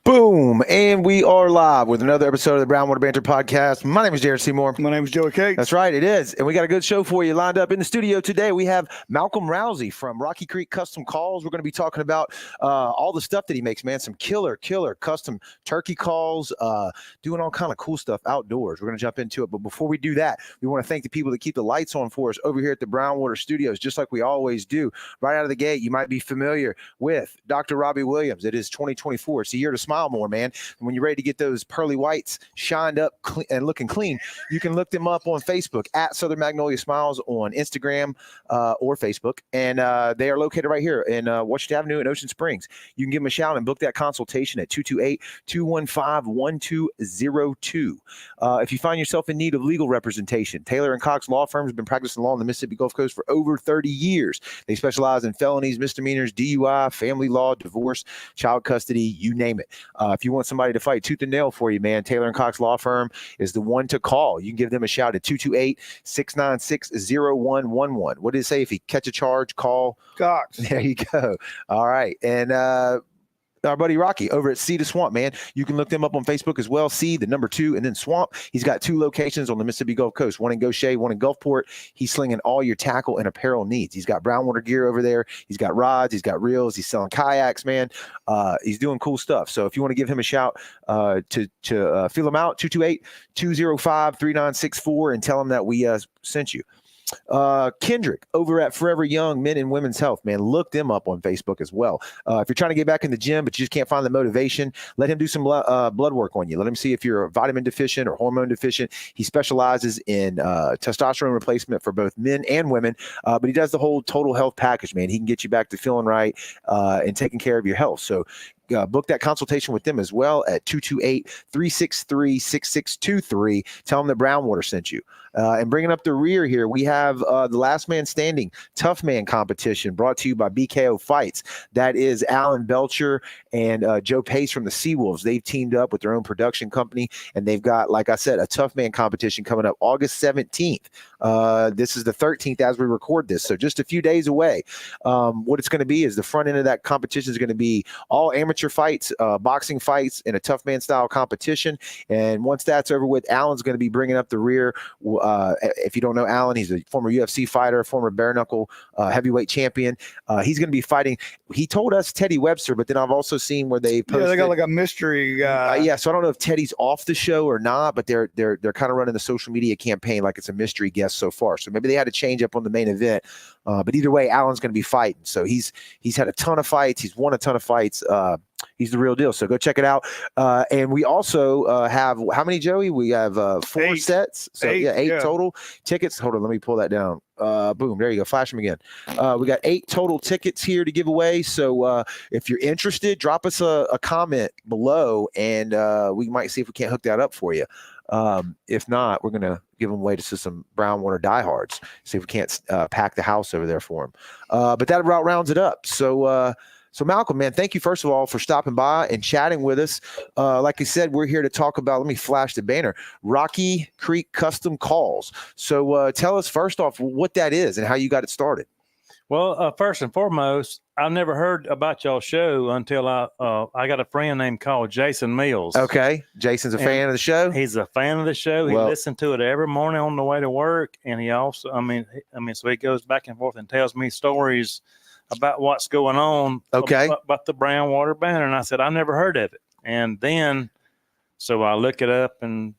Boom. And we are live with another episode of the Brownwater Banter Podcast. My name is Jared Seymour. My name is Joey Cates. That's right, it is. And we got a good show for you lined up in the studio today. We have Malcom Rowzee from Rocky Creek Custom Calls. We're going to be talking about all the stuff that he makes, man. Some killer custom turkey calls, doing all kind of cool stuff outdoors. We're going to jump into it. But before we do that, we want to thank the people that keep the lights on for us over here at the Brownwater Studios, just like we always do. Right out of the gate, you might be familiar with Dr. Robbie Williams. It is 2024. It's the year to smile more, man. And when you're ready to get those pearly whites shined up and looking clean, you can look them up on Facebook at Southern Magnolia Smiles on Instagram or Facebook. And they are located right here in Washington Avenue in Ocean Springs. You can give them a shout and book that consultation at 228-215-1202. If you find yourself in need of legal representation, Taylor & Cox Law Firm has been practicing law on the Mississippi Gulf Coast for over 30 years. They specialize in felonies, misdemeanors, DUI, family law, divorce, child custody, you name it. If you want somebody to fight tooth and nail for you, man, Taylor & Cox Law Firm is the one to call. You can give them a shout at 228-696-0111. What did it say? If you catch a charge, call Cox. There you go. All right. And our buddy Rocky over at Sea to Swamp, man. You can look them up on Facebook as well. Sea, the number 2, and then Swamp. He's got 2 locations on the Mississippi Gulf Coast, one in Goshen, one in Gulfport. He's slinging all your tackle and apparel needs. He's got brownwater gear over there. He's got rods. He's got reels. He's selling kayaks, man. He's doing cool stuff. So if you want to give him a shout to feel him out, 228-205-3964, and tell him that we sent you. Kendrick over at Forever Young Men and Women's Health, man, look them up on Facebook as well. If you're trying to get back in the gym but you just can't find the motivation, let him do some blood work on you. Let him see if you're vitamin deficient or hormone deficient. He specializes in testosterone replacement for both men and women, but he does the whole total health package, man. He can get you back to feeling right and taking care of your health. So book that consultation with them as well at 228-363-6623. Tell them that Brownwater sent you. And bringing up the rear here, we have the Last Man Standing Tough Man competition brought to you by BKO Fights. That is Alan Belcher and Joe Pace from the Seawolves. They've teamed up with their own production company, and they've got, like I said, a Tough Man competition coming up August 17th. This is the 13th as we record this, so just a few days away. What it's going to be is the front end of that competition is going to be all amateur fights, boxing fights, in a Tough Man style competition. And once that's over with, Alan's going to be bringing up the rear. If you don't know Alan, he's a former UFC fighter, former bare knuckle heavyweight champion. He's going to be fighting. He told us Teddy Webster, but then I've also seen where they posted. Yeah, they got like a mystery guy. Yeah, so I don't know if Teddy's off the show or not, but they're kind of running the social media campaign like it's a mystery guest so far. So maybe they had to change up on the main event. But either way, Alan's going to be fighting. So he's had a ton of fights. He's won a ton of fights. He's the real deal. So go check it out. And we also have, how many, Joey? We have 4 8 sets. So eight total tickets. Hold on, let me pull that down. Boom, there you go. Flash them again. We got 8 total tickets here to give away. So if you're interested, drop us a comment below, and we might see if we can't hook that up for you. If not, we're going to give them away to some Brownwater diehards. See if we can't pack the house over there for them. But that about rounds it up. So Malcom, man, thank you, first of all, for stopping by and chatting with us. Like I said, we're here to talk about, let me flash the banner, Rocky Creek Custom Calls. So tell us, first off, what that is and how you got it started. Well, first and foremost, I've never heard about y'all's show until I got a friend named called Jason Mills. Okay. Jason's a fan of the show? He's a fan of the show. He listened to it every morning on the way to work. And he also, so he goes back and forth and tells me stories about what's going on about the Brownwater Banner. And I said, I never heard of it. And then, so I look it up and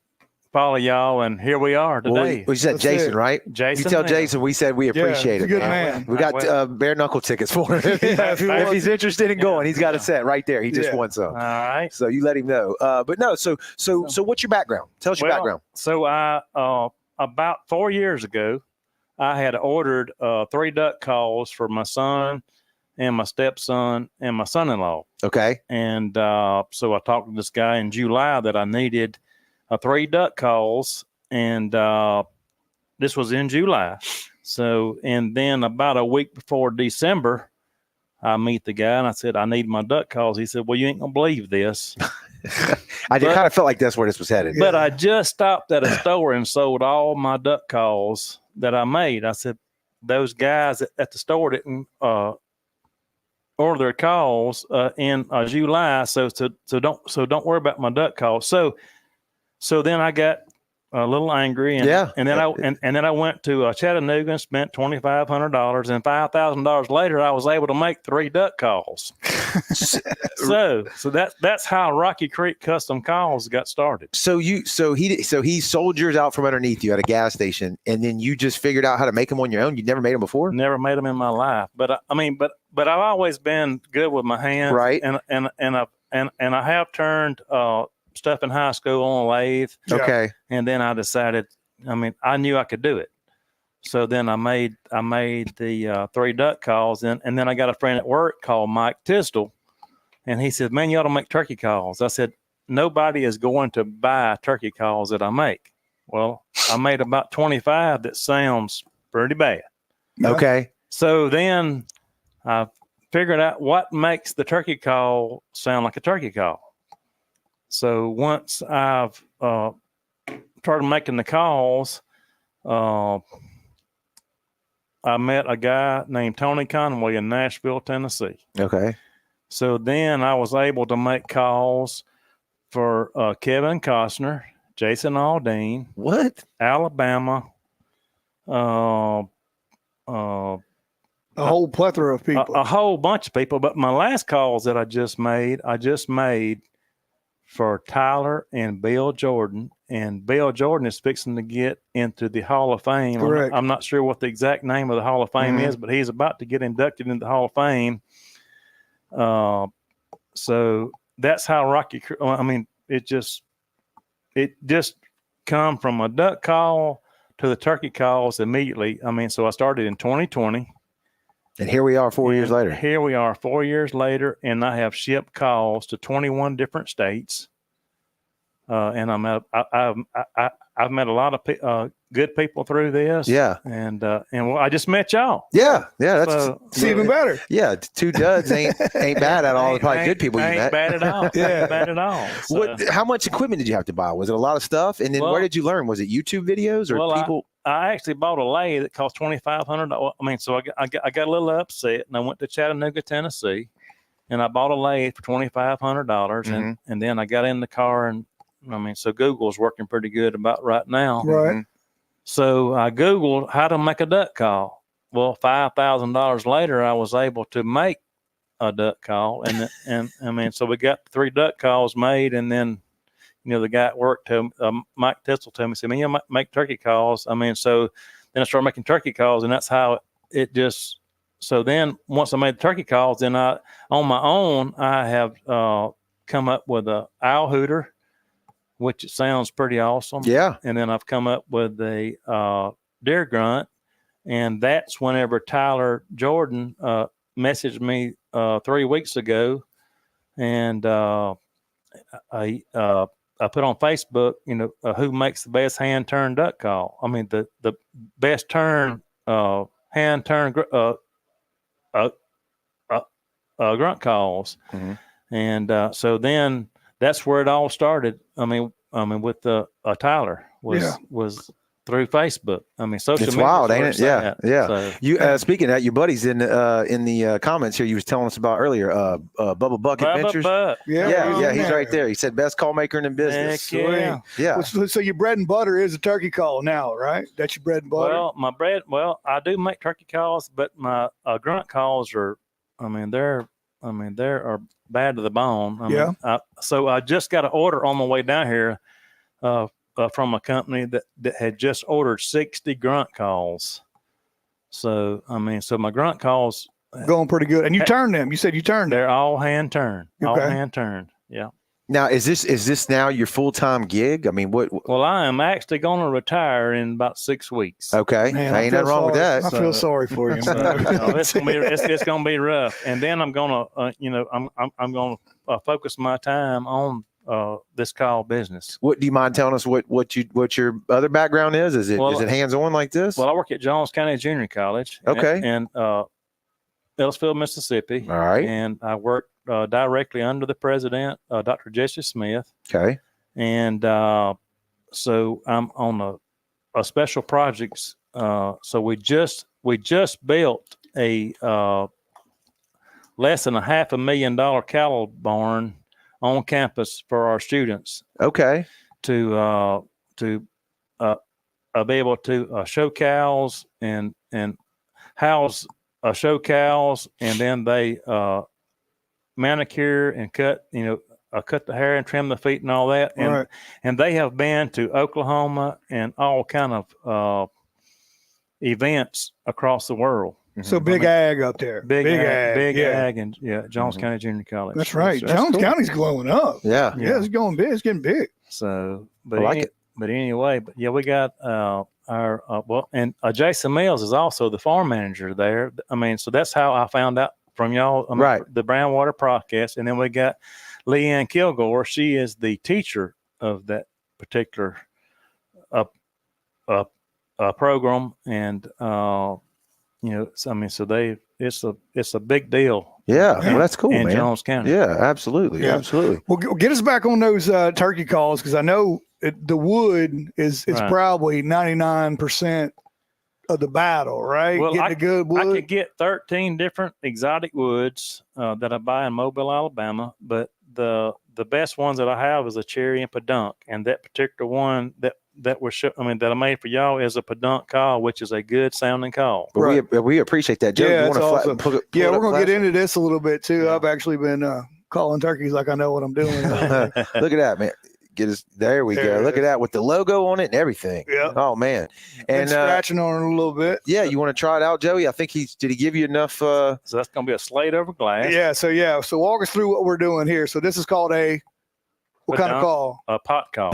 follow y'all, and here we are today. We said Jason, right? Jason. You tell Jason we said we appreciate it. He's a good man. We got bare knuckle tickets for him. If he's interested in going, he's got a set right there. He just won some. All right. So you let him know. But no, so what's your background? Tell us your background. So I about 4 years ago, I had ordered 3 duck calls for my son and my stepson and my son-in-law. Okay. And so I talked to this guy in July that I needed 3 duck calls, and this was in July. So, and then about a week before December, I meet the guy and I said, I need my duck calls. He said, well, you ain't gonna believe this. I kind of felt like that's where this was headed. But I just stopped at a store and sold all my duck calls that I made. I said, those guys at the store didn't order their calls in July. So don't worry about my duck calls. So then I got a little angry, and then I went to Chattanooga and spent $2,500, and $5,000 later I was able to make 3 duck calls. so that's how Rocky Creek Custom Calls got started. So he sold yours out from underneath you at a gas station, and then you just figured out how to make them on your own. You'd never made them before? Never made them in my life, but I've always been good with my hands, right? And I have turned stuff in high school on a lathe. Okay. And then I decided, I knew I could do it. So then I made the 3 duck calls, and then I got a friend at work called Mike Tisdall, and he said, "Man, you ought to make turkey calls." I said, "Nobody is going to buy turkey calls that I make." Well, I made about 25 that sounds pretty bad. Okay. So then I figured out what makes the turkey call sound like a turkey call. So once I've started making the calls, I met a guy named Tony Conway in Nashville, Tennessee. Okay. So then I was able to make calls for Kevin Costner, Jason Aldean, Alabama, a whole plethora of people, a whole bunch of people. But my last calls that I just made for Tyler and Bill Jordan, and Bill Jordan is fixing to get into the Hall of Fame. Correct. I'm not sure what the exact name of the Hall of Fame is, but he's about to get inducted into the Hall of Fame. So that's how Rocky. It just come from a duck call to the turkey calls immediately. So I started in 2020. And here we are 4 years later. Here we are 4 years later, and I have shipped calls to 21 different states. And I've met a lot of good people through this. Yeah. And I just met y'all. Yeah. That's even better. Yeah, 2 duds ain't bad at all. Probably good people you met. Ain't bad at all. Ain't bad at all. So. How much equipment did you have to buy? Was it a lot of stuff? And then where did you learn? Was it YouTube videos or people? I actually bought a lathe that cost $2,500. So I got a little upset, and I went to Chattanooga, Tennessee, and I bought a lathe for $2,500, and then I got in the car, and so Google's working pretty good about right now. Right. So I Googled how to make a duck call. Well, $5,000 later, I was able to make a duck call, and so we got 3 duck calls made, and then. The guy at work Mike Tisdall told me, said, "Man, you make turkey calls." So then I started making turkey calls, and that's how it just. So then once I made the turkey calls, then on my own, I have come up with a owl hooter, which sounds pretty awesome. Yeah. And then I've come up with a deer grunt, and that's whenever Tyler Jordan messaged me 3 weeks ago, and I put on Facebook, who makes the best hand turn duck call. The best turn hand turn grunt calls, and so then that's where it all started. With Tyler was through Facebook. Social it's media. Wild, ain't it? Yeah. So, you speaking of that, your buddies in the comments here, you was telling us about earlier, Bubba Buck Adventures. Yeah, he's right there. He said best call maker in the business. Heck yeah. So your bread and butter is a turkey call now, right? That's your bread and butter. I do make turkey calls, but my grunt calls are, they're bad to the bone. So I just got an order on my way down here. From a company that had just ordered 60 grunt calls. So, so my grunt calls going pretty good. And you turned them. You said you turned them. They're all hand turned. Okay. All hand turned. Yeah. Now, is this now your full-time gig? What? Well, I am actually going to retire in about 6 weeks. Okay. Man, ain't nothing wrong with that. I feel sorry for you. It's going to be rough. And then I'm going to, I'm going to focus my time on this call business. What do you mind telling us what your other background is? Is it hands-on like this? Well, I work at Jones County Junior College. Okay. And Ellisville, Mississippi. All right. And I work directly under the president, Dr. Jesse Smith. Okay. And so I'm on a special projects. So we just built a less than $500,000 cattle barn on campus for our students. Okay. To be able to show cows and house show cows, and then they manicure and cut, cut the hair and trim the feet and all that. And right. and they have been to Oklahoma and all kind of events across the world. So big ag up there. Big ag, and Jones County Junior College. That's right. Jones County's glowing up. Yeah, it's going big. It's getting big. So, I like it. But anyway, we got and Jason Mills is also the farm manager there. I mean, so that's how I found out from y'all, right? The Brownwater podcast, and then we got Leanne Kilgore. She is the teacher of that particular program, and it's a big deal. Yeah, well, that's cool, in man. Jones County. Yeah, absolutely, absolutely. Well, get us back on those turkey calls, because I know the wood is Right. probably 99% of the battle, right? Well, Getting the good wood. I could get 13 different exotic woods that I buy in Mobile, Alabama, but the best ones that I have is a cherry and pedunk, and that particular one that I made for y'all is a pedunk call, which is a good sounding call. But Right. we appreciate that, Joe. Yeah, you that's awesome. pull We're up going to flash? get into this a little bit too. Yeah. I've actually been calling turkeys like I know what I'm doing. Look at that, man. There we There go. it Look at is. that with the logo on it and everything. Yeah. Oh man. Been And scratching on it a little bit. yeah, you want to try it out, Joey? I think did he give you enough? So that's going to be a slate over glass. Yeah. So walk us through what we're doing here. So this is called what kind of call? A pot call.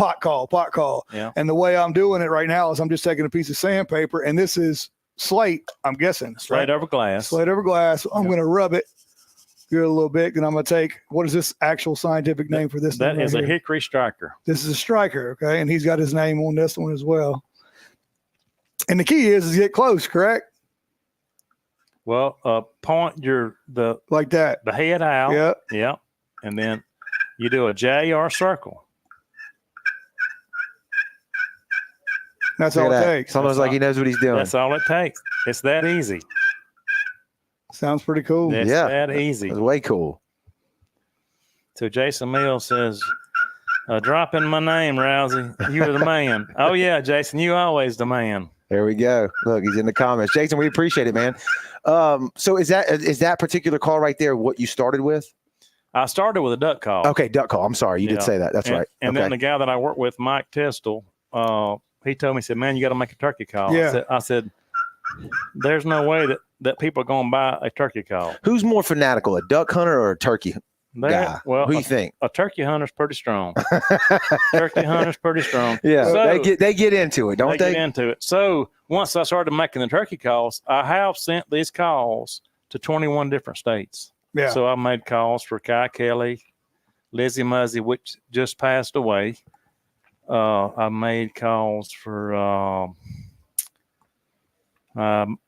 Pot call. Yeah. And the way I'm doing it right now is I'm just taking a piece of sandpaper, and this is slate, I'm guessing. Slate over glass. Slate over glass. I'm going to rub it, give it a little bit, and I'm going to take, what is this actual scientific name for this? That right is a here? hickory striker. This is a striker, okay? And he's got his name on this one as well. And the key is get close, correct? Well, point Like that. the head out. Yeah. Yeah. And then you do a J or a circle. That's Look all at it that. takes. It's almost like he knows what he's doing. That's all it takes. It's that easy. Sounds pretty cool. It's Yeah. that easy. It's way cool. So Jason Mills says, drop in my name, Rowzee. You're the man. Oh, yeah, Jason, you always the man. There we go. Look, he's in the comments. Jason, we appreciate it, man. So is that particular call right there what you started with? I started with a duck call. Okay, duck call. I'm sorry. You did say that. That's right. And then the guy that I work with, Mike Tistel, he told me, he said, man, you got to make a turkey call. Yeah. I said, there's no way that people are going to buy a turkey call. Who's more fanatical, a duck hunter or a turkey guy? Well, who do you think? A turkey hunter's pretty strong. Turkey hunter's pretty strong. Yeah, So, they get into it, don't they? Get into it. So once I started making the turkey calls, I have sent these calls to 21 different states. Yeah. So I made calls for Kai Kelly, Lizzie Muzzy, which just passed away. I made calls for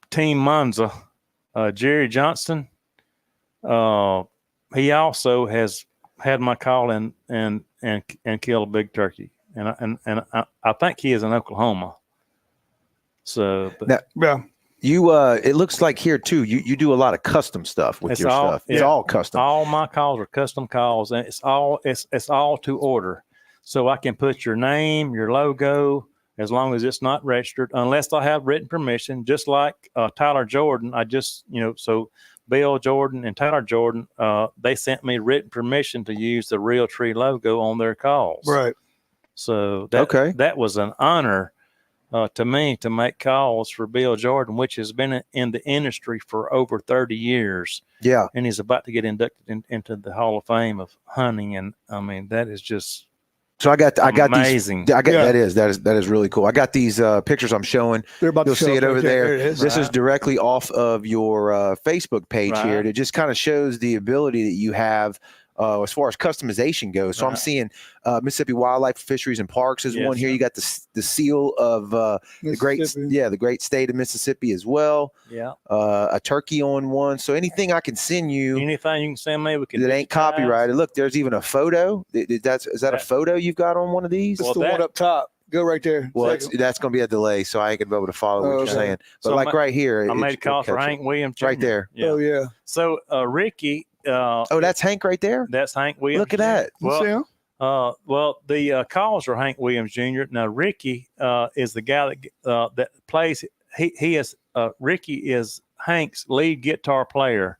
Team Monza, Jerry Johnston. He also has had my call and killed a big turkey, and I think he is in Oklahoma. So, but Yeah. You it looks like here too. You do a lot of custom stuff with your stuff. It's all custom. All my calls are custom calls, and it's all to order. So I can put your name, your logo, as long as it's not registered, unless I have written permission. Just like Tyler Jordan, so Bill Jordan and Tyler Jordan, they sent me written permission to use the Real Tree logo on their calls. Right. So that was an honor to me to make calls for Bill Jordan, which has been in the industry for over 30 years. Yeah. And he's about to get inducted into the Hall of Fame of hunting. And I mean, that is just So I got amazing. That is really cool. I got these pictures I'm showing. They're about You'll to show see it up over right there. It is. This is directly off of your Facebook page Right. here. It just kind of shows the ability that you have as far as customization goes. So I'm seeing Mississippi Wildlife Fisheries and Parks is one here. You got the seal of the great state of Mississippi as well. Yeah. A turkey on one. So anything I can send you. Anything you can send me, we can. That ain't copyrighted. Look, there's even a photo. Is that a photo you've got on one of these? It's the one up top. Go right there. Well, that's going to be a delay, so I ain't going to be able to follow what you're saying. But so right here. I made a call for Hank Williams Jr. Right there. Yeah. Oh, yeah. So Ricky. That's Hank right there? That's Hank Williams. Look at that. Well, the calls are Hank Williams Jr. Now, Ricky is the guy that plays. He is Ricky is Hank's lead guitar player.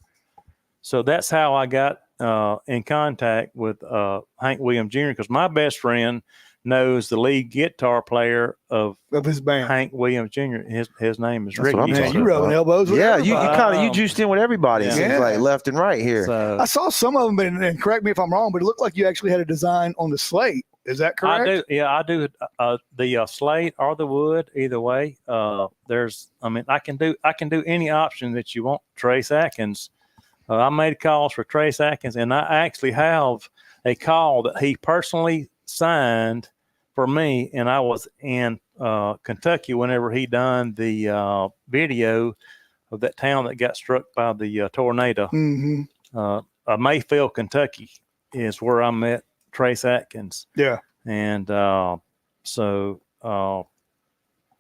So that's how I got in contact with Hank Williams Jr. because my best friend knows the lead guitar player of his band, Hank Williams Jr. His name is Ricky. You rubbing elbows with everybody. You juiced in with everybody. It seems like left and right here. So, I saw some of them, and correct me if I'm wrong, but it looked like you actually had a design on the slate. Is that correct? I do. Yeah, I do. The slate or the wood, either way. I can do any option that you want. Trace Atkins. I made calls for Trace Atkins, and I actually have a call that he personally signed for me, and I was in Kentucky whenever he done the video of that town that got struck by the tornado. Mm-hmm. Mayfield, Kentucky is where I met Trace Atkins. Yeah. And so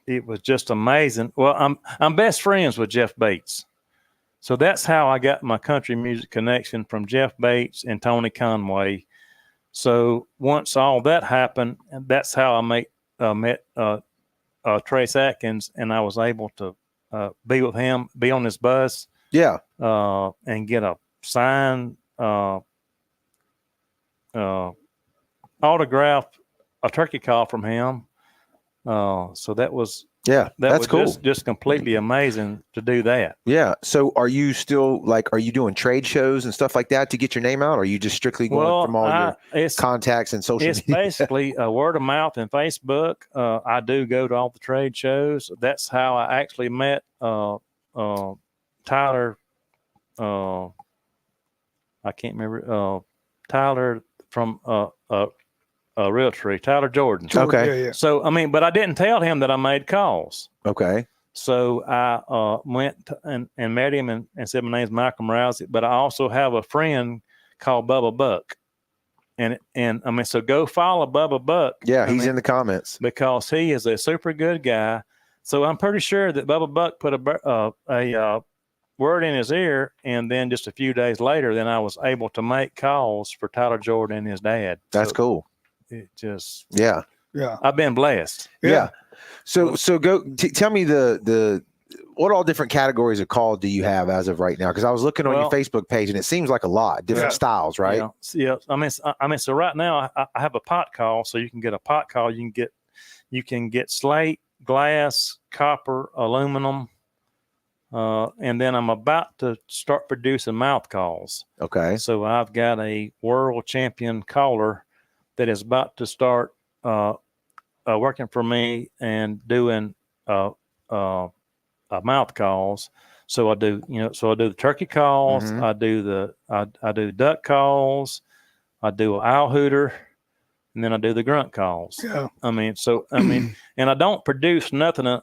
it was just amazing. Well, I'm best friends with Jeff Bates. So that's how I got my country music connection from Jeff Bates and Tony Conway. So once all that happened, that's how I met Trace Atkins, and I was able to be with him, be on his bus, and get a signed autograph, a turkey call from him. So that was that's cool. Just completely amazing to do that. Yeah. So are you still are you doing trade shows and stuff like that to get your name out? Or are you just strictly going from all your contacts and social media? It's basically word of mouth and Facebook. I do go to all the trade shows. That's how I actually met Tyler. I can't remember. Tyler from Realtree, Tyler Jordan. Okay. Yeah. So, but I didn't tell him that I made calls. Okay. So I went and met him and said, my name's Malcom Rowzee, but I also have a friend called Bubba Buck. So go follow Bubba Buck. Yeah, he's in the comments. Because he is a super good guy. So I'm pretty sure that Bubba Buck put a word in his ear, and then just a few days later, then I was able to make calls for Tyler Jordan and his dad. That's cool. It just I've been blessed. Yeah. So go tell me the what all different categories of call do you have as of right now? Because I was looking on your Facebook page, and it seems like a lot different styles, right? Yeah. So right now I have a pot call, so you can get a pot call. You can get slate, glass, copper, aluminum. And then I'm about to start producing mouth calls. Okay. So I've got a world champion caller that is about to start working for me and doing mouth calls. So I do, the turkey calls. Mm-hmm. I do duck calls. I do an owl hooter, and then I do the grunt calls. Yeah. And I don't produce nothing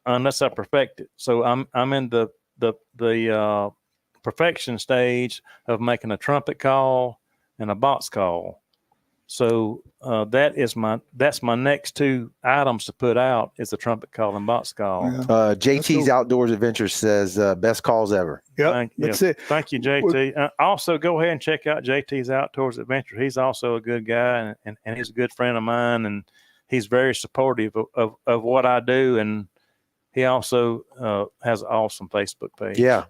unless I perfect it. So I'm in the perfection stage of making a trumpet call and a box call. So that's my next two items to put out is the trumpet call and box call. Yeah. JT's Outdoors Adventure says best calls ever. Yep, that's it. Thank you, JT. Also, go ahead and check out JT's Outdoors Adventure. He's also a good guy, and he's a good friend of mine, and he's very supportive of what I do, and he also has an awesome Facebook page. Yeah.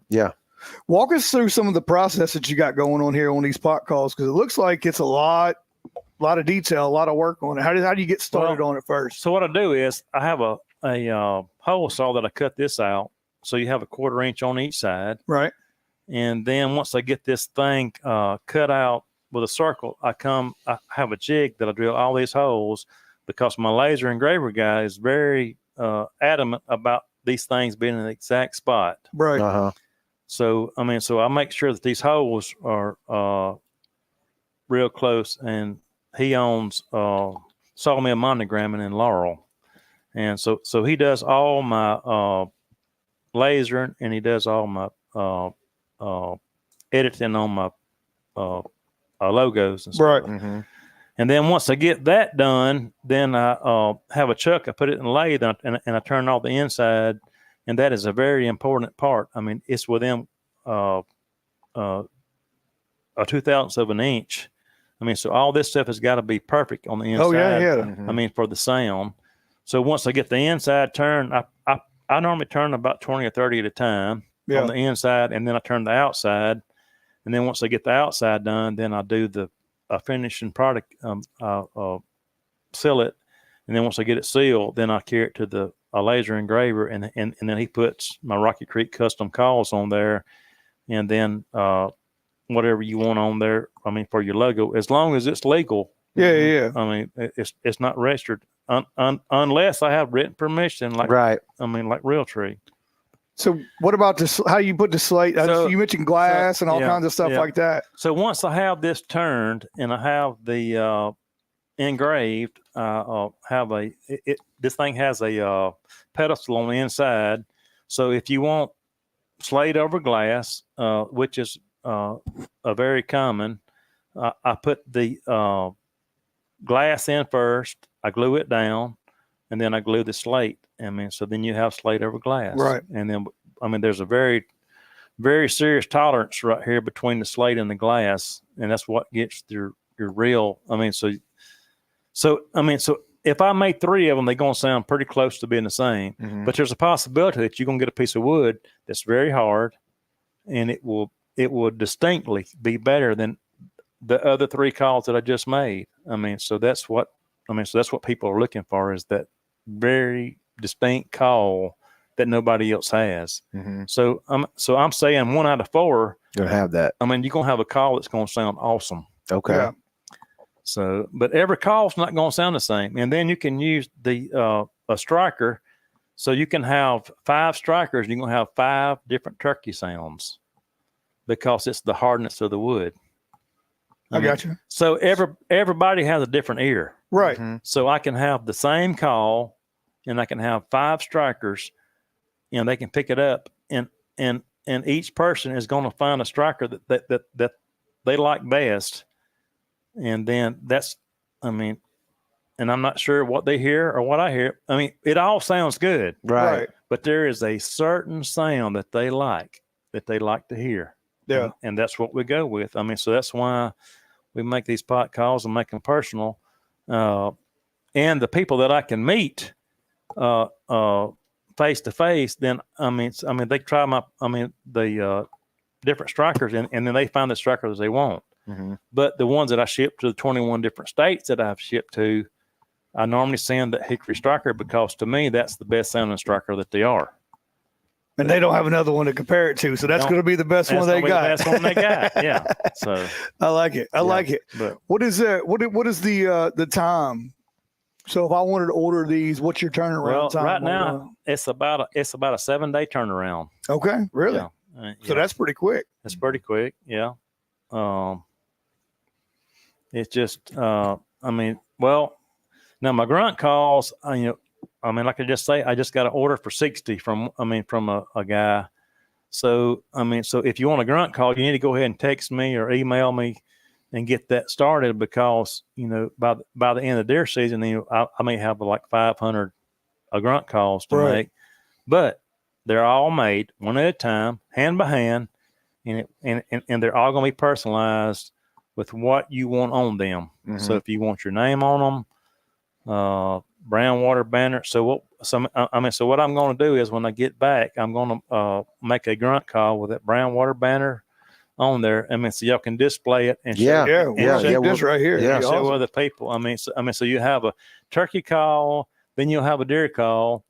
Walk us through some of the process that you got going on here on these pot calls, because it looks like it's a lot of detail, a lot of work on it. How do you get started on it first? So what I do is I have a hole saw that I cut this out. So you have a 1/4 inch on each side. Right. And then once I get this thing cut out with a circle, I have a jig that I drill all these holes, because my laser engraver guy is very adamant about these things being in the exact spot. Right. Uh-huh. So I make sure that these holes are real close, and he owns Sawmill Monogramming in Laurel. And so he does all my lasering, and he does all my editing on my logos and stuff. Right. Mm-hmm. And then once I get that done, then I have a chuck. I put it in the lathe, and I turn off the inside, and that is a very important part. I mean, it's within a 0.002 of an inch. I mean, so all this stuff has got to be perfect on the inside. Oh yeah. Mm-hmm. I mean, for the sound. So once I get the inside turned, I normally turn about 20 or 30 at a time on the inside, and then I turn the outside. And then once I get the outside done, then I do the finishing product, seal it. And then once I get it sealed, then I carry it to a laser engraver, and then he puts my Rocky Creek custom calls on there, and then whatever you want on there. I mean, for your logo, as long as it's legal. Yeah. I mean, it's not registered unless I have written permission, like right. I mean, like Realtree. So what about this? How you put the slate? So, you mentioned glass and all kinds of stuff like that. So once I have this turned and I have the engraved, this thing has a pedestal on the inside. So if you want slate over glass, which is a very common, I put the glass in first. I glue it down, and then I glue the slate. I mean, so then you have slate over glass. Right. And then, I mean, there's a very, very serious tolerance right here between the slate and the glass. And that's what gets your real, I mean, so if I make 3 of them, they're going to sound pretty close to being the same. Mm-hmm. But there's a possibility that you're going to get a piece of wood that's very hard, and it will distinctly be better than the other 3 calls that I just made. I mean, so that's what people are looking for, is that very distinct call that nobody else has. Mm-hmm. So I'm saying 1 out of 4 you'll have that. I mean, you're gonna have a call that's gonna sound awesome. Okay. Yeah. So, but every call's not gonna sound the same. And then you can use a striker, so you can have 5 strikers. You're gonna have 5 different turkey sounds because it's the hardness of the wood. I got you. So everybody has a different ear. Right. Mm-hmm. So I can have the same call, and I can have 5 strikers, and they can pick it up, and each person is going to find a striker that they like best, and then and I'm not sure what they hear or what I hear. I mean, it all sounds good, Right. but there is a certain sound that they like to hear. Yeah. And that's what we go with. I mean, so that's why we make these pot calls and make them personal. And the people that I can meet face to face, then they try the different strikers, and then they find the strikers they want. Mm-hmm. But the ones that I ship to the 21 different states that I've shipped to, I normally send that hickory striker, because to me that's the best sounding striker that they are. And they don't have another one to compare it to, so that's going to be the best one they got. That's the best one they got. Yeah. So I like it. I like it. But what is that? What is the time? So if I wanted to order these, what's your turnaround time? Right now it's about a 7-day turnaround. Okay, really? Yeah. So that's pretty quick. That's pretty quick. Yeah. It's just now my grunt calls. Like I just say, I just got an order for 60 from a guy. So if you want a grunt call, you need to go ahead and text me or email me and get that started, because by the end of deer season, I may have like 500 grunt calls to make, but they're all made one at a time, hand by hand, and they're all going to be personalized with what you want on them. Mm-hmm. So if you want your name on them, brown water banner. So what I'm going to do is, when I get back, I'm going to make a grunt call with that brown water banner on there. So y'all can display it and show this right here. Yeah, show other people. So you have a turkey call, then you'll have a deer call.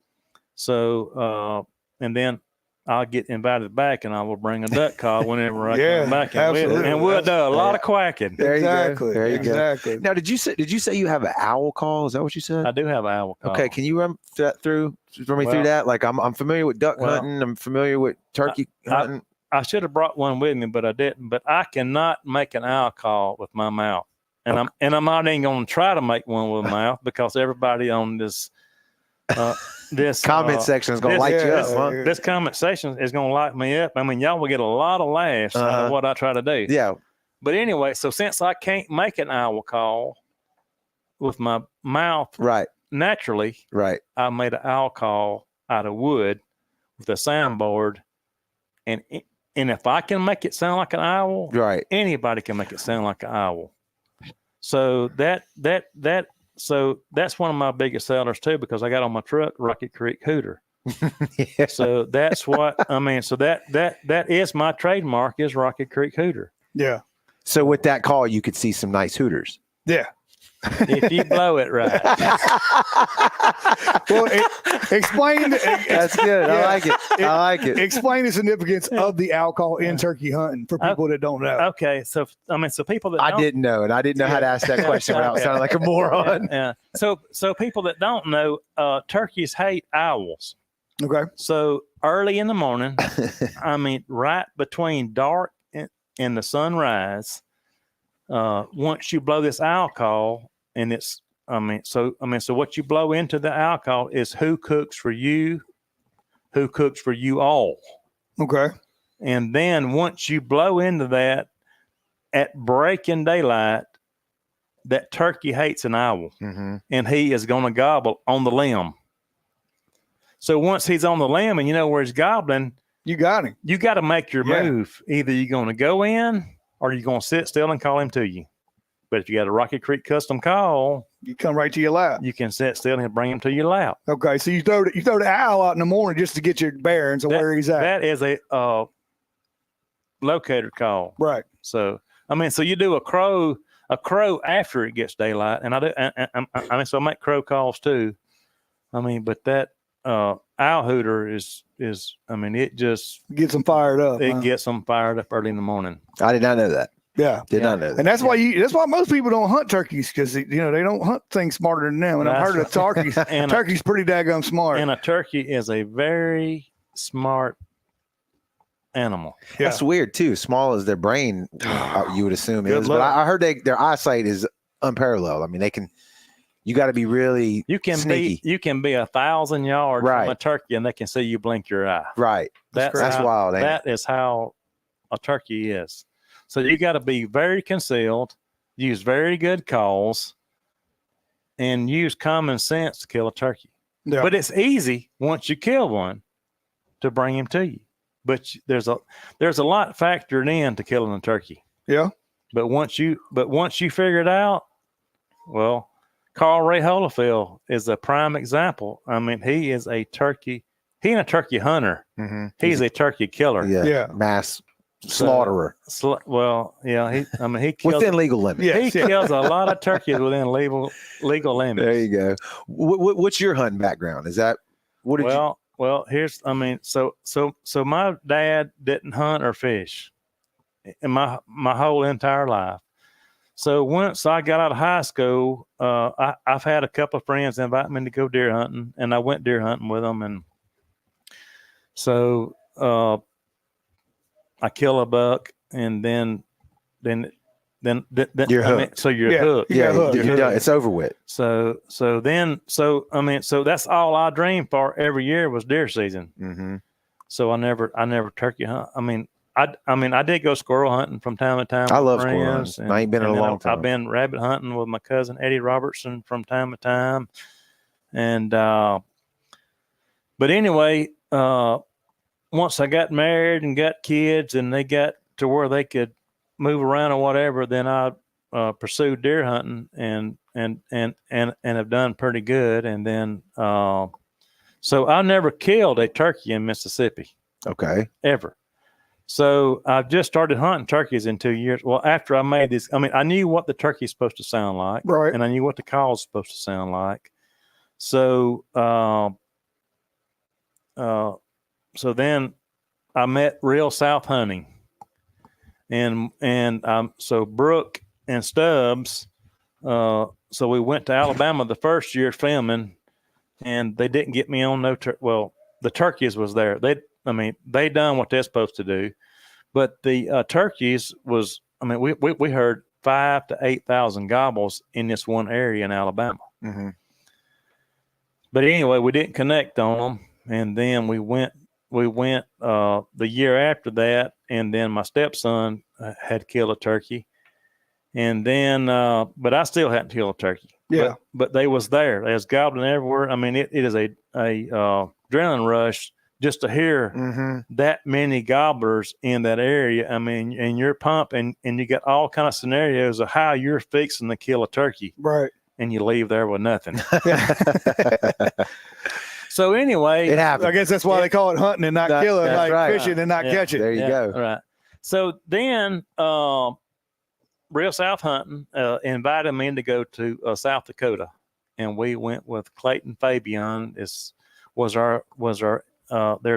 So and then I'll get invited back, and I will bring a duck call whenever I come back. And we'll do a lot of quacking. There exactly. You go. There you exactly. Go. Now, did you say you have an owl call? Is that what you said? I do have an owl call. Okay, can you run that through that? Like I'm familiar with duck hunting. I'm familiar with turkey hunting. I should have brought one with me, but I didn't. But I cannot make an owl call with my mouth, and I'm not even going to try to make one with my mouth, because everybody on this comment section is going to light you up. Huh? This comment section is going to light me up. Y'all will get a lot of laughs out of what I try to do. Yeah. But anyway, so since I can't make an owl call, with my mouth. Right. Naturally. Right. I made an owl call out of wood with a soundboard, and if I can make it sound like an owl, right, anybody can make it sound like an owl. So so that's one of my biggest sellers too, because I got on my truck Rocket Creek Hooter. Yeah. So that's what I mean. So that is my trademark, is Rocket Creek Hooter. Yeah. So with that call, you could see some nice hooters. Yeah. If you blow it right. Well, explain. That's good. Yeah, I like it. Explain the significance of the owl call in turkey hunting for people that don't know. Okay, so people that I didn't know, and I didn't know how to ask that question without sounding like a moron. Yeah. So people that don't know, turkeys hate owls. Okay. So early in the morning, right between dark and the sunrise, once you blow this owl call, and it's so what you blow into the owl call is who cooks for you all. Okay. And then once you blow into that at breaking daylight, that turkey hates an owl, and he is going to gobble on the limb. So once he's on the limb and you know where he's gobbling, you got him. You got to make your move. Either you're going to go in or you're going to sit still and call him to you. But if you got a Rocket Creek custom call, you come right to your lap. You can sit still and bring him to your lap. Okay, so you throw the owl out in the morning just to get your bearings of where he's at. That is a locator call, right? So so you do a crow after it gets daylight, and so I make crow calls too. But that owl hooter is it just gets them fired up. It gets them fired up early in the morning. I did not know that. Yeah, did not know that. And that's why most people don't hunt turkeys, because they don't hunt things smarter than them. And I've heard of turkeys. Turkey's pretty daggone smart. And a turkey is a very smart animal. Yeah. That's weird too. Small as their brain, you would assume is. But I heard their eyesight is unparalleled. You got to be really sneaky. You can be 1,000 yards from a turkey and they can see you blink your eye. Right. That's wild. That is how a turkey is. So you got to be very concealed, use very good calls, and use common sense to kill a turkey. Yeah. But it's easy once you kill one to bring him to you. But there's a lot factored in to killing a turkey. Yeah. But once you figure it out, well, Carl Ray Holyfield is a prime example. He is a turkey. He ain't a turkey hunter. Mm-hmm. He's a turkey killer. Yeah. Mass slaughterer. He kills within legal limits. He kills a lot of turkeys within legal limits. There you go. What's your hunting background? Is that what did you? Well, here's so my dad didn't hunt or fish in my whole entire life. So once I got out of high school, I've had a couple of friends invite me to go deer hunting, and I went deer hunting with them. And so I kill a buck, and then you're hooked. So you're hooked. You're done. It's over with. So that's all I dreamed for every year was deer season. Mm-hmm. So I never turkey hunt. I did go squirrel hunting from time to time. I love squirrel hunting. I ain't been in a long time. I've been rabbit hunting with my cousin Eddie Robertson from time to time. And but anyway, once I got married and got kids and they got to where they could move around or whatever, then I pursued deer hunting and have done pretty good. And then so I never killed a turkey in Mississippi. Okay. Ever. So I've just started hunting turkeys in 2 years. Well, after I made this, I knew what the turkey's supposed to sound like, right? And I knew what the call's supposed to sound like. So, so then I met Real South Hunting, and so Brooke and Stubbs. So we went to Alabama the first year filming, and they didn't get me on the turkeys was there. They done what they're supposed to do, but the turkeys was, we heard 5,000 to 8,000 gobbles in this one area in Alabama. Mm-hmm. But anyway, we didn't connect on them. And then we went the year after that. And then my stepson had killed a turkey. And then, but I still hadn't killed a turkey. Yeah. But they was there. They was gobbling everywhere. I mean, it is a adrenaline rush just to hear that many gobblers in that area. I mean, and you're pumping, and you got all kind of scenarios of how you're fixing to kill a turkey. Right. And you leave there with nothing. So anyway, it happens. I guess that's why they call it hunting and not killing, like fishing and not catching. There you go. Right. So then, Real South Hunting invited me to go to South Dakota, and we went with Clayton Fabian. There's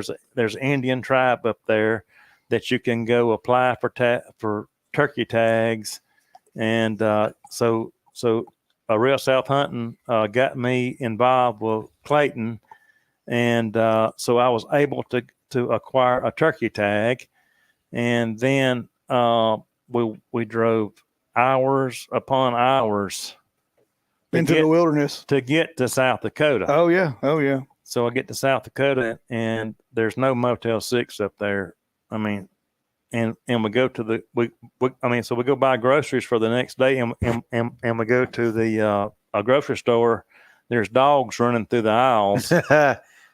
an Indian tribe up there that you can go apply for turkey tags, and so Real South Hunting got me involved with Clayton, and so I was able to acquire a turkey tag, and then we drove hours upon hours into the wilderness to get to South Dakota. Oh yeah. So I get to South Dakota, and there's no Motel 6 up there. I mean, and we go to so we go buy groceries for the next day, and we go to the a grocery store. There's dogs running through the aisles.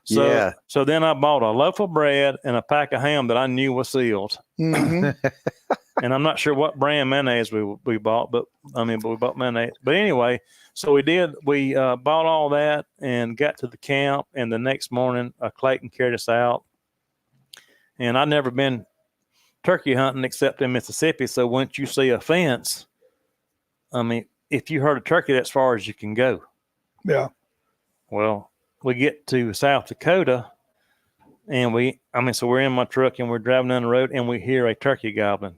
So then I bought a loaf of bread and a pack of ham that I knew was sealed. And I'm not sure what brand mayonnaise we bought, but we bought mayonnaise. But anyway, so we bought all that and got to the camp. And the next morning, Clayton carried us out. And I'd never been turkey hunting except in Mississippi. So once you see a fence, if you heard a turkey, that's as far as you can go. Yeah. Well, we get to South Dakota, and so we're in my truck and we're driving down the road, and we hear a turkey gobbling.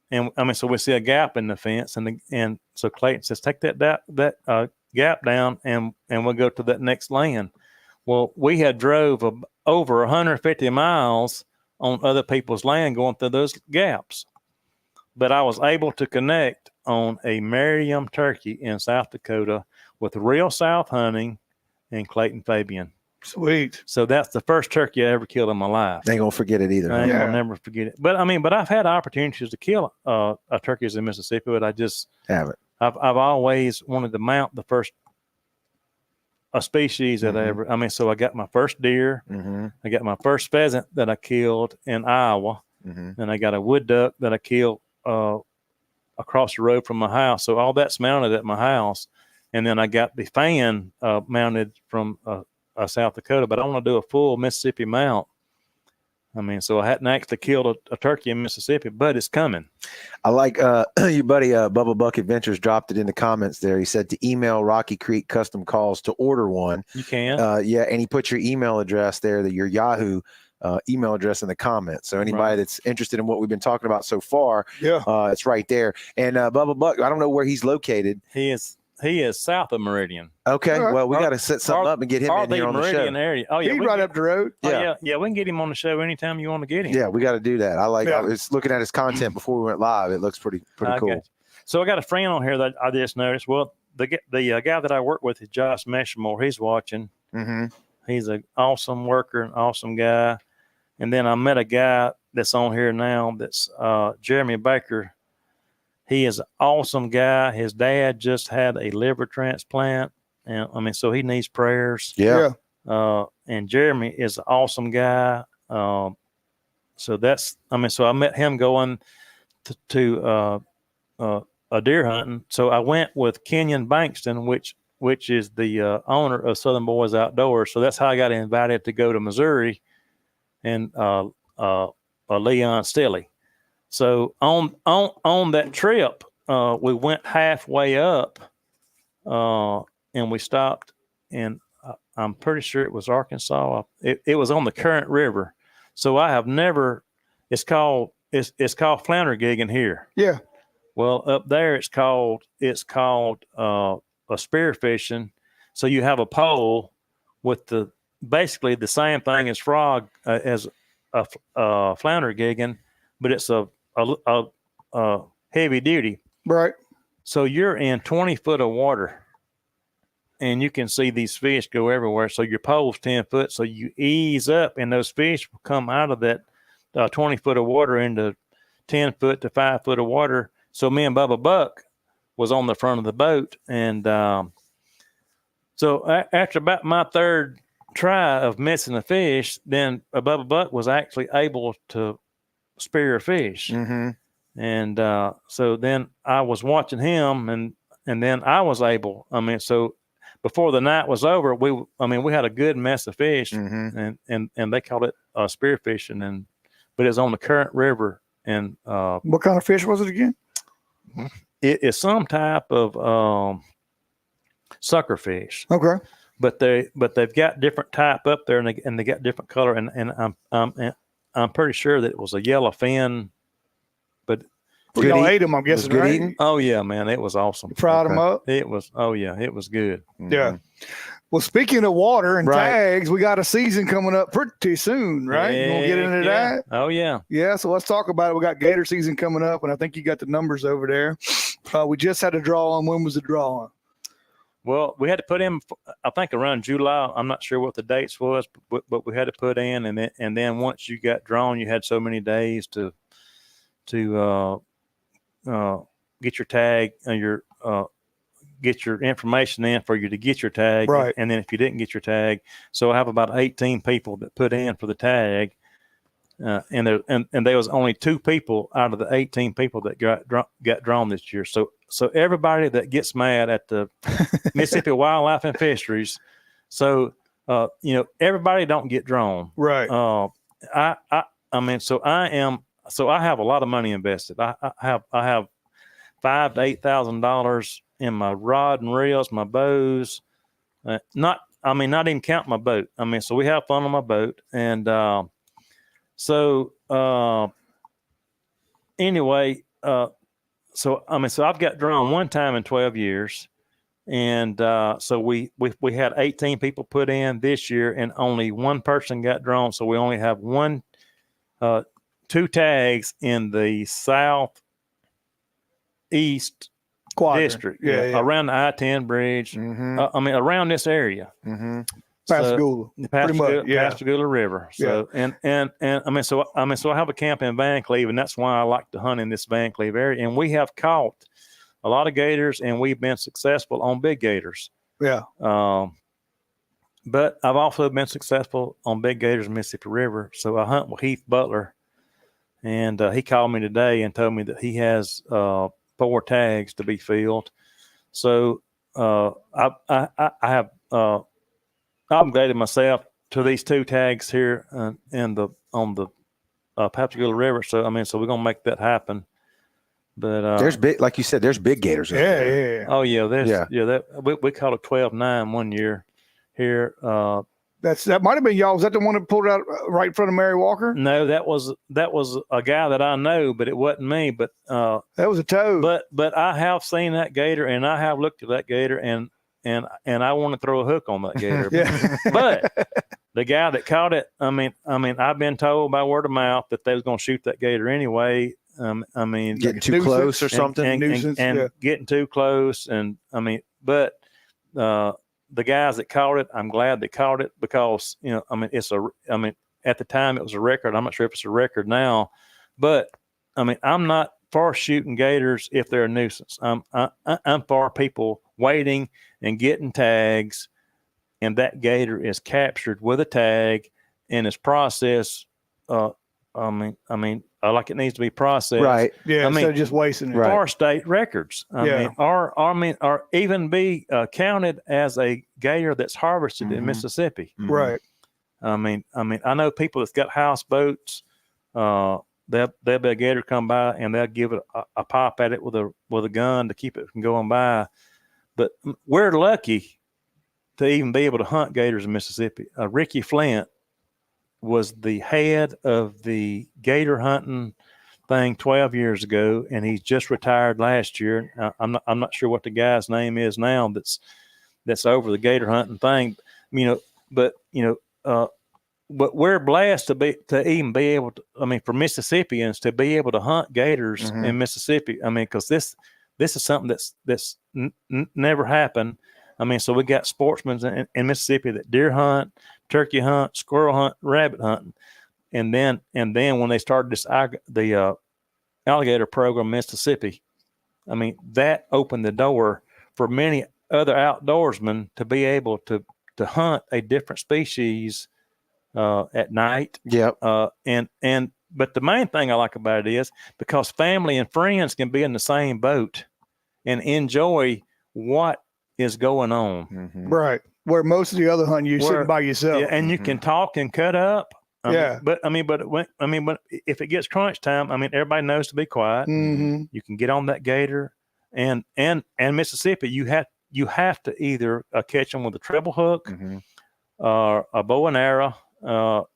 And so we see a gap in the fence, and so Clayton says, take that gap down, and we'll go to that next land. Well, we had drove over 150 miles on other people's land going through those gaps, but I was able to connect on a Merriam turkey in South Dakota with Real South Hunting and Clayton Fabian. Sweet. So that's the first turkey I ever killed in my life. Ain't gonna forget it either. I ain't gonna never forget it. But I've had opportunities to kill turkeys in Mississippi, but I just haven't. I've always wanted to mount the first species that I ever. So I got my first deer. I got my first pheasant that I killed in Iowa, and I got a wood duck that I killed across the road from my house. So all that's mounted at my house. And then I got the fan mounted from South Dakota, but I want to do a full Mississippi mount. So I hadn't actually killed a turkey in Mississippi, but it's coming. I like your buddy Bubba Buck Adventures dropped it in the comments there. He said to email Rocky Creek Custom Calls to order one. You can. And he put your email address there, your Yahoo email address in the comments. So anybody that's interested in what we've been talking about so far, it's right there. And Bubba Buck, I don't know where he's located. He is south of Meridian. Okay. Well, we got to set something up and get him in here on the show. Area. Oh, yeah. He's right up the road. Yeah. We can get him on the show anytime you want to get him. Yeah, we got to do that. I was looking at his content before we went live. It looks pretty cool. So I got a friend on here that I just noticed. Well, the guy that I work with is Josh Meshmore. He's watching. He's an awesome worker, an awesome guy. And then I met a guy that's on here now that's Jeremy Baker. He is an awesome guy. His dad just had a liver transplant, and so he needs prayers. Yeah. And Jeremy is an awesome guy. So that's, so I met him going to a deer hunting. So I went with Kenyon Bankston, which is the owner of Southern Boys Outdoors. So that's how I got invited to go to Missouri, and Leon Stilley. So on that trip, we went halfway up, and we stopped, and I'm pretty sure it was Arkansas. It was on the Current River. So I have never. It's called flounder gigging here. Yeah. Well, up there it's called a spear fishing. So you have a pole with basically the same thing as frog as a flounder gigging, but it's a heavy duty. Right. So you're in 20 foot of water, and you can see these fish go everywhere. So your pole's 10 foot. So you ease up, and those fish will come out of that 20 foot of water into 10 foot to 5 foot of water. So me and Bubba Buck was on the front of the boat, and So after about my third try of missing a fish, then a Bubba Buck was actually able to spear a fish. Mm-hmm. And so then I was watching him, and then I was able. I mean, so before the night was over, we had a good mess of fish, Mm-hmm. and they called it spear fishing, but it's on the Current River. And what kind of fish was it again? It is some type of sucker fish. Okay. But they've got different type up there, and they got different color, and I'm pretty sure that it was a yellow fin. But y'all ate them, I'm guessing, good right? eating? Oh yeah, man, it was awesome. You fried them up. It was. Oh yeah, it was good. Mm-hmm. Yeah. Well, speaking of water and tags, we got a season coming up pretty soon, right? You want to get into that? Oh yeah. Yeah. So let's talk about it. We got Gator season coming up, and I think you got the numbers over there. We just had a draw on. When was the draw on? Well, we had to put in, I think, around July. I'm not sure what the dates was, but we had to put in, and then once you got drawn, you had so many days to get your tag and get your information in for you to get your tag. Right. And then if you didn't get your tag, so I have about 18 people that put in for the tag, and there was only 2 people out of the 18 people that got drawn this year. So everybody that gets mad at the Mississippi Wildlife and Fisheries, so everybody don't get drawn. Right. I have a lot of money invested. I have $5,000 to $8,000 in my rod and reels, my bows. Not even count my boat. So we have fun on my boat, and anyway. So I've got drawn one time in 12 years, and so we had 18 people put in this year, and only one person got drawn. So we only have 2 tags in the southeast district, around the I-10 bridge. Mm-hmm. Around this area. Mm-hmm. Pascagoula, Pascagoula River. So so I have a camp in Van Cleve, and that's why I like to hunt in this Van Cleve area. And we have caught a lot of gators, and we've been successful on big gators. Yeah. But I've also been successful on big gators in Mississippi River. So I hunt with Heath Butler, and he called me today and told me that he has 4 tags to be filled. So I have obligated myself to these 2 tags here on the Pascagoula River. So we're gonna make that happen. But there's big, like you said, there's big gators. Yeah. Oh yeah, we caught a 12.9 one year here. That might have been y'all. Was that the one that pulled it out right in front of Mary Walker? No, that was a guy that I know, but it wasn't me. But that was a toad. But I have seen that gator, and I have looked at that gator, and I want to throw a hook on that gator. But the guy that caught it, I've been told by word of mouth that they was going to shoot that gator anyway. Getting too close or something, and getting too close, but the guys that caught it, I'm glad they caught it, because at the time it was a record. I'm not sure if it's a record now, but I'm not for shooting gators if they're a nuisance. I'm for people waiting and getting tags, and that gator is captured with a tag and is processed. Like it needs to be processed, right? Yeah, instead of just wasting it. For state records, or even be counted as a gator that's harvested in Mississippi, right? I know people that's got houseboats. They'll be a gator come by, and they'll give it a pop at it with a gun to keep it from going by. But we're lucky to even be able to hunt gators in Mississippi. Ricky Flint was the head of the gator hunting thing 12 years ago, and he's just retired last year. I'm not sure what the guy's name is now that's over the gator hunting thing. But we're blessed to even be able to. For Mississippians to be able to hunt gators in Mississippi. Because this is something that's never happened. So we got sportsmen in Mississippi that deer hunt, turkey hunt, squirrel hunt, rabbit hunting, and then when they started the alligator program in Mississippi, that opened the door for many other outdoorsmen to be able to hunt a different species at night. Yep. But the main thing I like about it is because family and friends can be in the same boat and enjoy what is going on. Mm-hmm. Right. Where most of the other hunting, you're sitting by yourself. Yeah, and you can talk and cut up. But if it gets crunch time, everybody knows to be quiet. Mm-hmm. You can get on that gator, and Mississippi, you have to either catch them with a treble hook, or a bow and arrow, so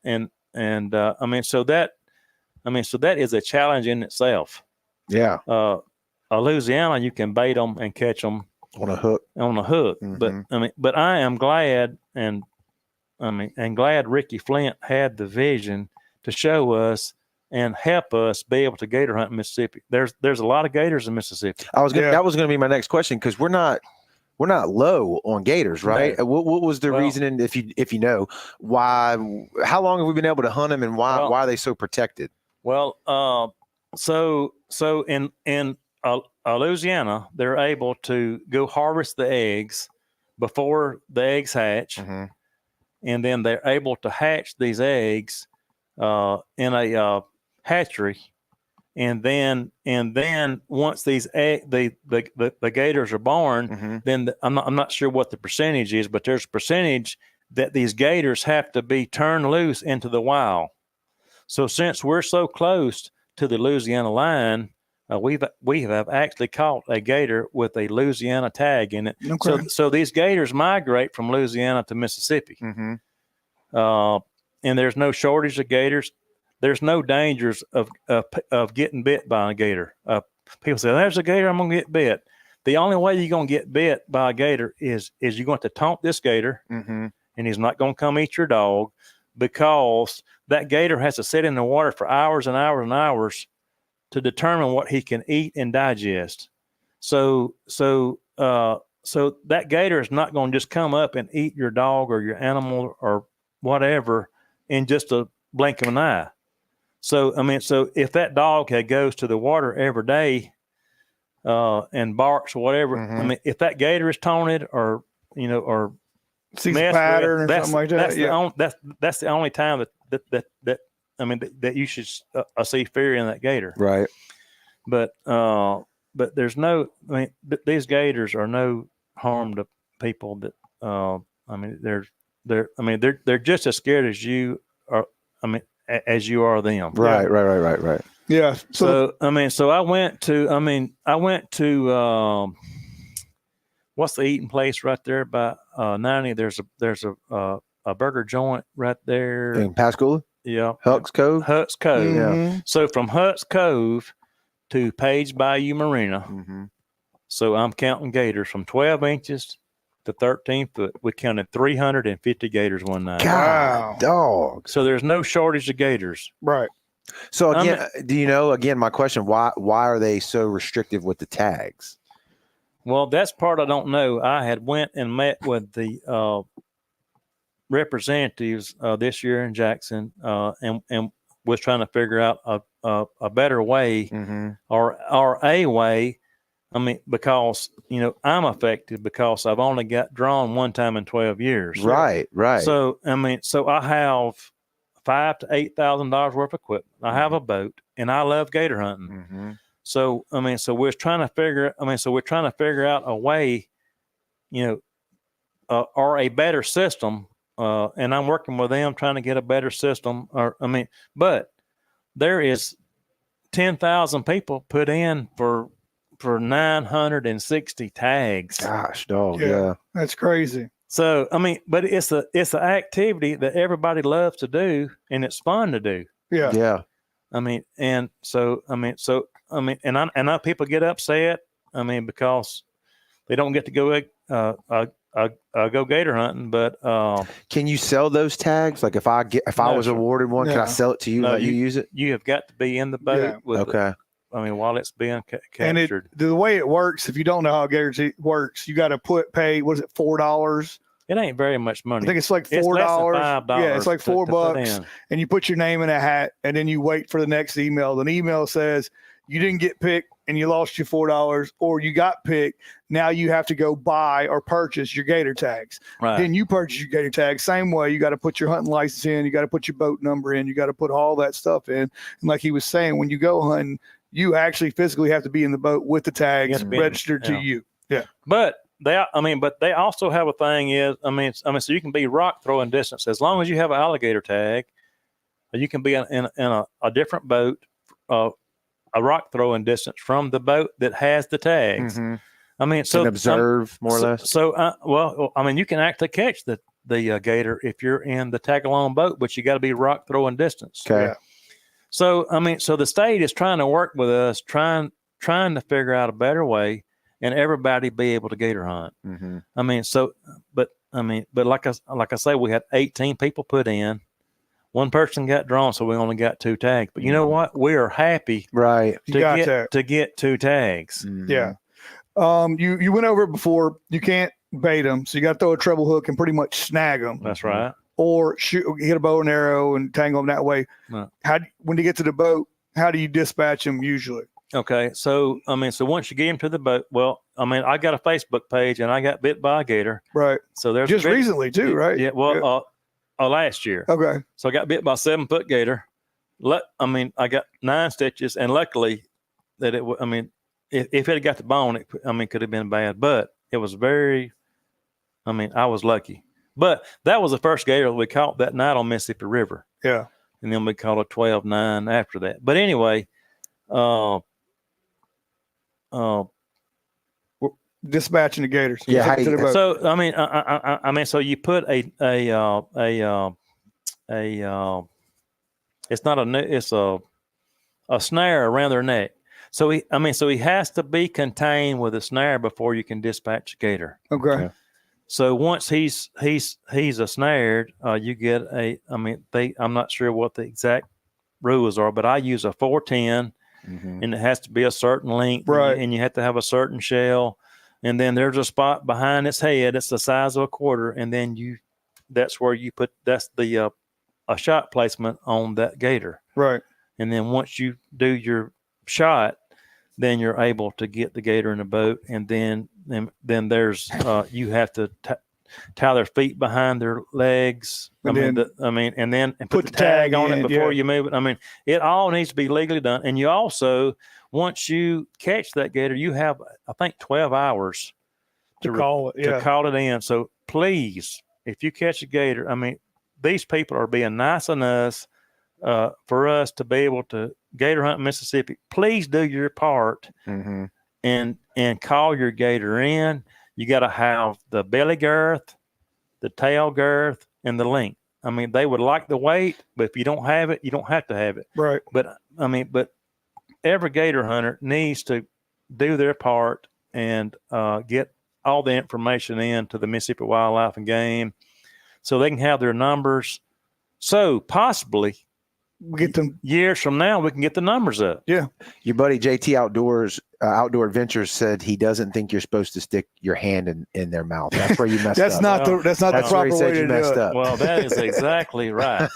that is a challenge in itself. Yeah. Louisiana, you can bait them and catch them on a hook. Mm-hmm. But I am glad, and glad Ricky Flint had the vision to show us and help us be able to gator hunt in Mississippi. There's a lot of gators in Mississippi. That was going to be my next question, because we're not low on gators, right? No. What was the reasoning, if you know, why? How long have we been able to hunt them, and why are they so protected? Well, so in Louisiana, they're able to go harvest the eggs before the eggs hatch, and then they're able to hatch these eggs in a hatchery, and then once these the gators are born, then I'm not sure what the percentage is, but there's a percentage that these gators have to be turned loose into the wild. So since we're so close to the Louisiana line, we have actually caught a gator with a Louisiana tag in it. Okay. So these gators migrate from Louisiana to Mississippi, and there's no shortage of gators. There's no dangers of getting bit by a gator. People say, "There's a gator, I'm gonna get bit." The only way you're gonna get bit by a gator is you're going to taunt this gator, and he's not gonna come eat your dog, because that gator has to sit in the water for hours and hours and hours to determine what he can eat and digest. So that gator is not going to just come up and eat your dog or your animal or whatever in just a blink of an eye. So if that dog goes to the water every day and barks or whatever, if that gator is taunted or sees a pattern or something like that, that's the only time that you should see fear in that gator. Right. But there's no, these gators are no harm to people that, they're just as scared as you are. As you are them. Right. Yeah. So I went to what's the eating place right there by 90? There's a burger joint right there in Pascagoula. Yeah. Huck's Cove. Yeah. So from Huck's Cove to Page Bayou Marina. So I'm counting gators from 12 inches to 13 foot. We counted 350 gators one night. God, dog. So there's no shortage of gators. Right. So again, do you know, again, my question, why are they so restrictive with the tags? Well, that's part I don't know. I had went and met with the representatives this year in Jackson, and was trying to figure out a better way or a way. Because I'm affected because I've only got drawn one time in 12 years. Right. So I have $5,000 to $8,000 worth of equipment. I have a boat, and I love gator hunting. So we're trying to figure out a way, or a better system. And I'm working with them trying to get a better system. But there is 10,000 people put in for 960 tags. Gosh, dog. Yeah. That's crazy. So, but it's an activity that everybody loves to do, and it's fun to do. Yeah. And I know people get upset. Because they don't get to go go gator hunting. But can you sell those tags? Like if I was awarded one, can I sell it to you? Let you use it? You have got to be in the boat with it. While it's being captured. And the way it works, if you don't know how gator works, you got to pay, what is it, $4? It ain't very much money. I think it's like $4. It's less than $5. Yeah, it's like $4, and you put your name in a hat, and then you wait for the next email. The email says you didn't get picked and you lost your $4, or you got picked, now you have to go buy or purchase your gator tags. Right. Then you purchase your gator tags. Same way, you got to put your hunting license in, you got to put your boat number in, you got to put all that stuff in. And like he was saying, when you go hunting, you actually physically have to be in the boat with the tags registered to you. Yeah. But they also have a thing is, so you can be rock throwing distance as long as you have an alligator tag. You can be in a different boat, a rock throwing distance from the boat that has the tags. Mm-hmm. So observe more or less. You can actually catch the gator if you're in the tag along boat, but you got to be rock throwing distance. Okay. Yeah. So the state is trying to work with us, trying to figure out a better way, and everybody be able to gator hunt. Mm-hmm. But like I say, we had 18 people put in. One person got drawn, so we only got 2 tags. But you know what? We are happy, to get 2 tags. Mm-hmm. Yeah. You went over it before. You can't bait them, so you got to throw a treble hook and pretty much snag them. That's right. Or hit a bow and arrow and tangle them that way. No. When you get to the boat, how do you dispatch them usually? Okay, so once you get him to the boat, I got a Facebook page and I got bit by a gator. Right. So there's just recently too, right? Yeah. Well, last year. Okay. So I got bit by a 7-foot gator. I got 9 stitches, and luckily that if it had got the bone, it could have been bad. But it was I was lucky. But that was the first gator we caught that night on Mississippi River. Yeah. And then we caught a 12-9 after that. But anyway, dispatching the gators. Yeah. So so you put it's a snare around their neck. So he has to be contained with a snare before you can dispatch a gator. Okay. So once he's a snared, you get I'm not sure what the exact rules are, but I use a 410, mm-hmm. and it has to be a certain length, right? And you have to have a certain shell, and then there's a spot behind its head. It's the size of a quarter, and then that's where you put a shot placement on that gator, right? And then once you do your shot, then you're able to get the gator in the boat, and then there's you have to tie their feet behind their legs. And then put the tag on it before you move it. It all needs to be legally done. And you also, once you catch that gator, you have, I think, 12 hours to call it in. So please, if you catch a gator, these people are being nice on us for us to be able to gator hunt in Mississippi. Please do your part, mm-hmm. and call your gator in. You got to have the belly girth, the tail girth, and the length. They would like the weight, but if you don't have it, you don't have to have it. Right. But every gator hunter needs to do their part and get all the information in to the Mississippi Wildlife and Game, so they can have their numbers. So possibly, get them years from now, we can get the numbers up. Yeah. Your buddy JT Outdoor Adventures said he doesn't think you're supposed to stick your hand in their mouth. That's where you messed that's up. Not the proper way to do it. Up. Well, that is exactly right.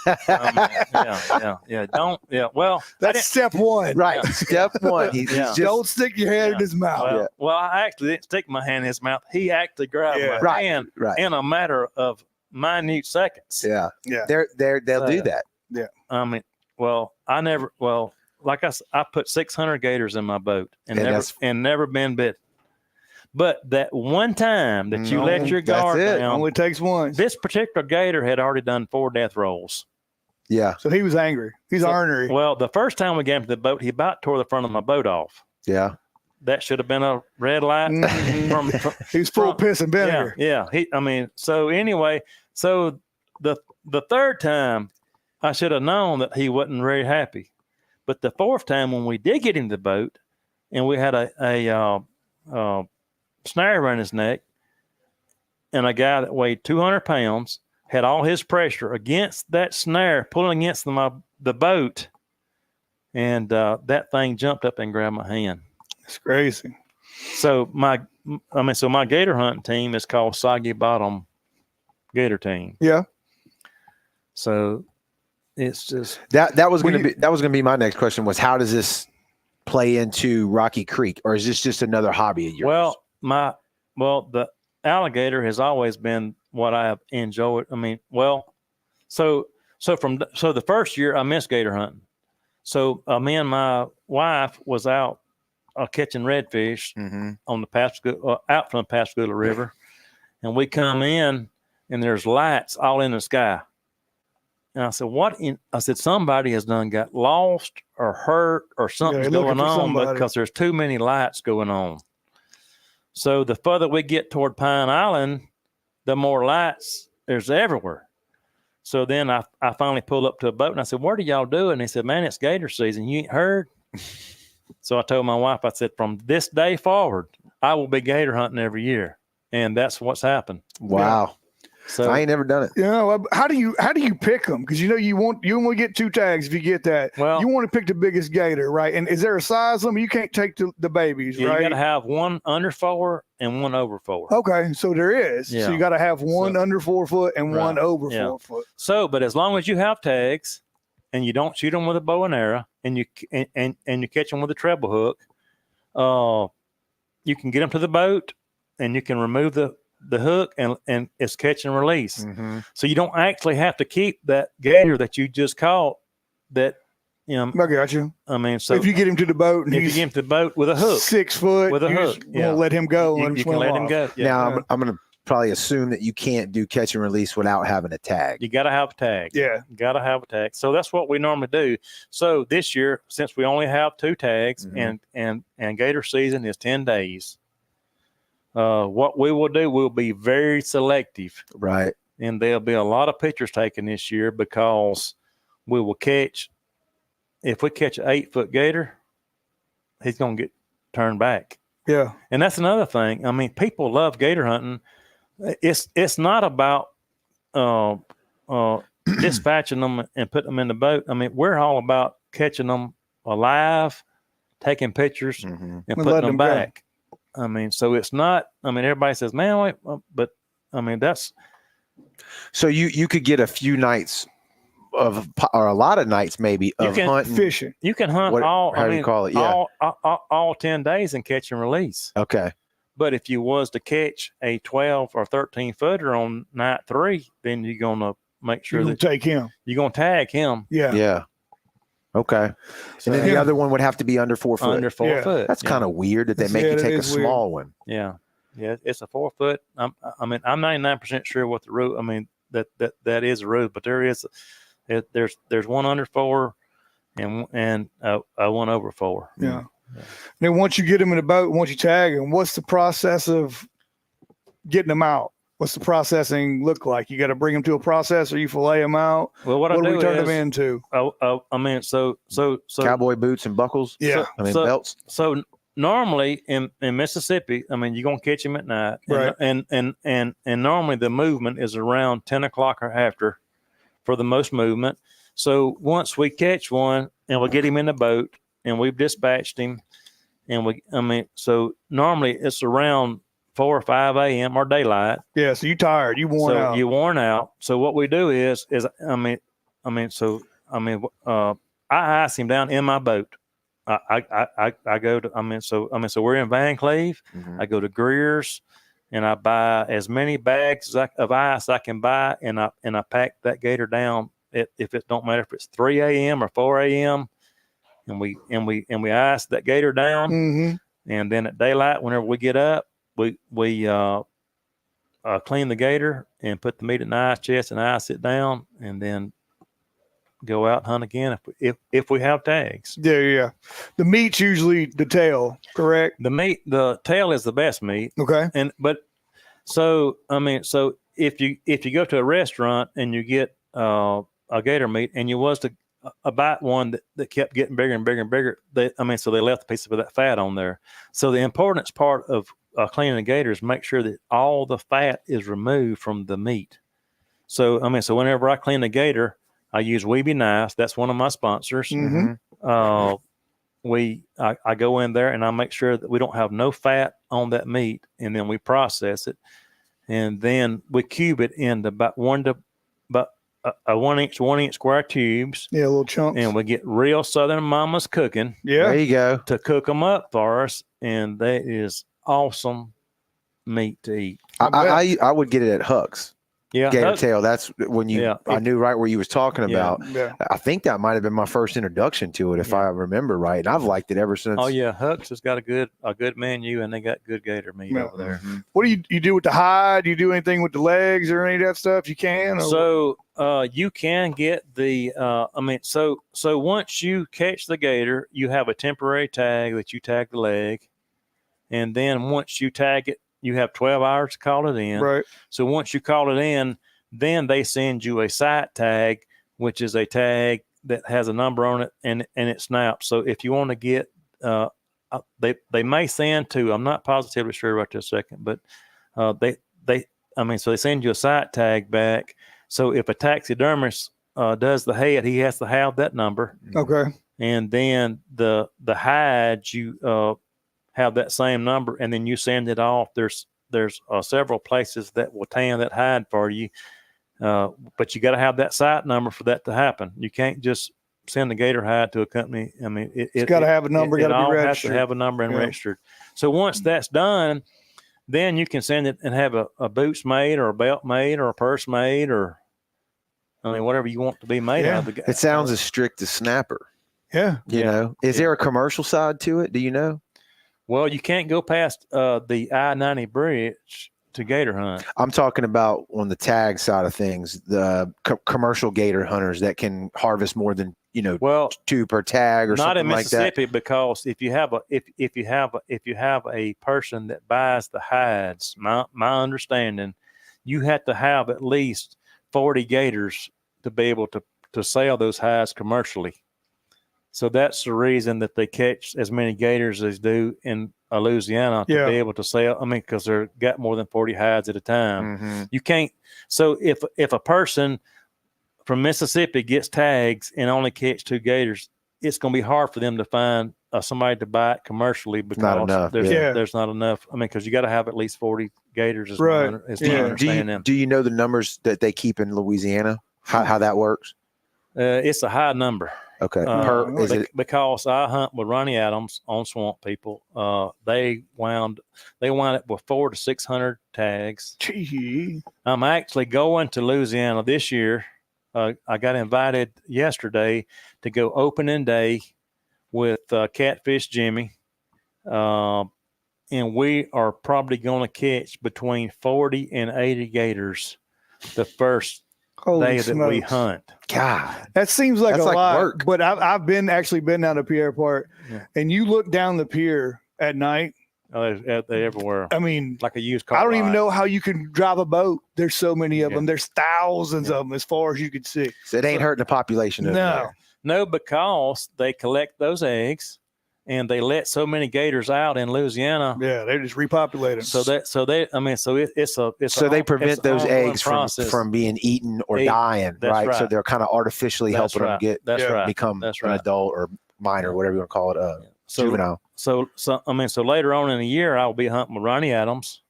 Well, that's step one. Right. Step one. Don't stick your hand in his mouth. Well, I actually didn't stick my hand in his mouth. He actually grabbed my hand in a matter of minute seconds. Yeah. They'll do that. Yeah. I put 600 gators in my boat and never been bit. But that one time that you let your guard down, only takes one. This particular gator had already done 4 death rolls. Yeah. So he was angry. He's ornery. Well, the first time we got him to the boat, he about tore the front of my boat off. Yeah. That should have been a red light. He was full of piss and vinegar. Yeah. So anyway, the third time, I should have known that he wasn't very happy. But the fourth time, when we did get him the boat, and we had a snare around his neck, and a guy that weighed 200 pounds had all his pressure against that snare, pulling against the boat, and that thing jumped up and grabbed my hand. It's crazy. So my gator hunting team is called Soggy Bottom Gator Team. Yeah. So it's just that was going to be my next question was how does this play into Rocky Creek, or is this just another hobby of yours? The alligator has always been what I have enjoyed. I mean, so the first year I missed gator hunting. So me and my wife was out catching redfish on the Pascagoula, out from the Pascagoula River, and we come in and there's lights all in the sky. And I said, I said, somebody has got lost or hurt or something's going on because there's too many lights going on. So the further we get toward Pine Island, the more lights there's everywhere. So then I finally pulled up to a boat and I said, what are y'all doing? And he said, man, it's gator season. You ain't heard? So I told my wife, I said, from this day forward, I will be gator hunting every year. And that's what's happened. Wow. Yeah. So I ain't never done it. How do you want because you only get 2 tags if you get that. Well, you want to pick the biggest gator, right? And is there a size limit? You can't take the babies, right? You got to have one under 4 and one over 4. Okay, so there is. Yeah. So you got to have one under 4 foot and one over 4 foot. So, but as long as you have tags and you don't shoot them with a bow and arrow and you catch them with a treble hook, you can get them to the boat and you can remove the hook and it's catch and release. So you don't actually have to keep that gator that you just caught that, I got you. I mean, so if you get him to the boat and if you get him to the boat with a hook, 6 foot with a hook, won't let him go. You can let him go. Yeah. Now I'm going to probably assume that you can't do catch and release without having a tag. You got to have a tag. Yeah. You got to have a tag. So that's what we normally do. So this year, since we only have 2 tags and gator season is 10 days, what we will do, we'll be very selective. Right. And there'll be a lot of pictures taken this year because we will catch, if we catch an 8-foot gator, he's going to get turned back. Yeah. And that's another thing. I mean, people love gator hunting. It's not about dispatching them and putting them in the boat. I mean, we're all about catching them alive, taking pictures, and putting them back. I mean, so it's not, I mean, everybody says, man, wait, but I mean, that's. So you could get a few nights or a lot of nights maybe of hunting. Fishing. You can hunt how do you call it? Yeah. all 10 days and catch and release. Okay. But if you was to catch a 12 or 13 footer on night 3, then you're going to make sure that take him. You're going to tag him. Yeah. Yeah. Okay. So, and then the other one would have to be under 4 foot. Under 4 foot. That's kind of weird that they make you take a small one. Yeah. Yeah. It's a 4 foot. I'm 99% sure what the rule, I mean, that is a rule, but there's one under 4 and a one over 4. Yeah. Then once you get them in the boat, once you tag them, what's the process of getting them out? What's the processing look like? You got to bring them to a processor. You fillet them out. Well, what do we turn them into? I mean, so cowboy boots and buckles. Yeah, belts. So normally in Mississippi, I mean, you're gonna catch them at night, right? And normally the movement is around 10 o'clock or after, for the most movement. So once we catch one and we get him in the boat and we've dispatched him, so normally it's around 4 or 5 a.m. or daylight. Yeah, so you tired, you worn out. You worn out. So what we do is I ice him down in my boat. I go to so we're in Van Cleve. I go to Greer's and I buy as many bags of ice I can buy, and I pack that gator down. If it don't matter if it's 3 a.m. or 4 a.m. and we ice that gator down, and then at daylight, whenever we get up, we clean the gator and put the meat in the ice chest and ice it down, and then go out and hunt again if we have tags. Yeah. The meat's usually the tail, correct? The tail is the best meat. Okay. So if you go to a restaurant and you get a gator meat and you was to bite one that kept getting bigger and bigger and bigger, so they left a piece of that fat on there. So the importance part of cleaning a gator is make sure that all the fat is removed from the meat. So whenever I clean a gator, I use Weeby knives. That's one of my sponsors. I go in there and I make sure that we don't have no fat on that meat, and then we process it, and then we cube it into about a 1 inch square tubes. Yeah, little chunks. And we get real Southern mamas cooking. Yeah. There you go. To cook them up for us. And that is awesome meat to eat. I would get it at Huck's. Yeah, Gator tail. That's when you. Yeah. I knew right where you was talking about. Yeah. I think that might have been my first introduction to it, if I remember right, and I've liked it ever since. Oh yeah, Huck's has got a good menu, and they got good gator meat over there. Mm-hmm. What do you do with the hide? Do you do anything with the legs or any of that stuff? You can. So you can get the. So once you catch the gator, you have a temporary tag that you tag the leg, and then once you tag it, you have 12 hours to call it in. Right. So once you call it in, then they send you a sight tag, which is a tag that has a number on it and it snaps. So if you want to get, they may send to, I'm not positively sure right this second, but so they send you a sight tag back. So if a taxidermist does the head, he has to have that number. Okay. And then the hide, you have that same number, and then you send it off. There's several places that will tan that hide for you, but you got to have that site number for that to happen. You can't just send the gator hide to a company. I mean, it's got to have a number. Got to be registered. Has to have a number and registered. So once that's done, then you can send it and have a boots made or a belt made or a purse made or whatever you want to be made out of the. It sounds as strict as snapper. Yeah. You know, is there a commercial side to it? Do you know? Well, you can't go past the I-90 bridge to gator hunt. I'm talking about on the tag side of things, the commercial gator hunters that can harvest more than 2 per tag or something like that. Not in Mississippi, because if you have a person that buys the hides, my understanding, you have to have at least 40 gators to be able to sell those hides commercially. So that's the reason that they catch as many gators as do in Louisiana to be able to sell. I mean, because they're got more than 40 hides at a time. Mm-hmm. You can't. So if a person from Mississippi gets tags and only catch 2 gators, it's going to be hard for them to find somebody to buy it commercially because there's not enough. I mean, because you got to have at least 40 gators as right. Do you know the numbers that they keep in Louisiana? How that works? It's a high number. Okay. Because I hunt with Ronnie Adams on Swamp People. They wound up with 400 to 600 tags. Gee. I'm actually going to Louisiana this year. I got invited yesterday to go opening day with Catfish Jimmy. And we are probably going to catch between 40 and 80 gators the first day that we hunt. God, that seems like a lot. Work. But I've been down to Pierre Park, and you look down the pier at night. Oh, they're everywhere. I mean, like a used car. I don't even know how you can drive a boat. There's so many of them. There's thousands of them as far as you can see. So it ain't hurting the population. No, because they collect those eggs. And they let so many gators out in Louisiana. Yeah, they just repopulate them. So they prevent those eggs from being eaten or dying, right? So they're kind of artificially helping them become an adult or minor, whatever you want to call it, juvenile. So later on in the year, I'll be hunting with Ronnie Adams,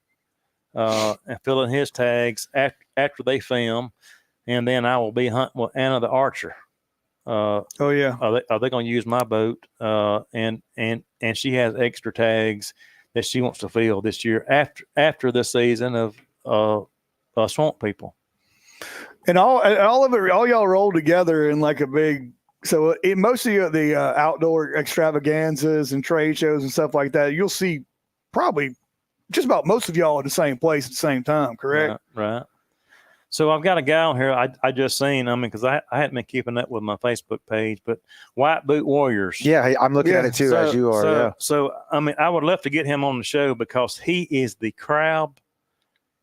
and filling his tags after they film, and then I will be hunting with Anna the Archer. Are they going to use my boat? And she has extra tags that she wants to fill this year after the season of Swamp People. And all of it, all y'all roll together in like a big. So most of the outdoor extravaganzas and trade shows and stuff like that, you'll see probably just about most of y'all in the same place at the same time. Correct? Right. So I've got a guy on here I just seen, because I hadn't been keeping up with my Facebook page, but White Boot Warriors. Yeah, I'm looking at it too, as you are. So, I would love to get him on the show because he is the crab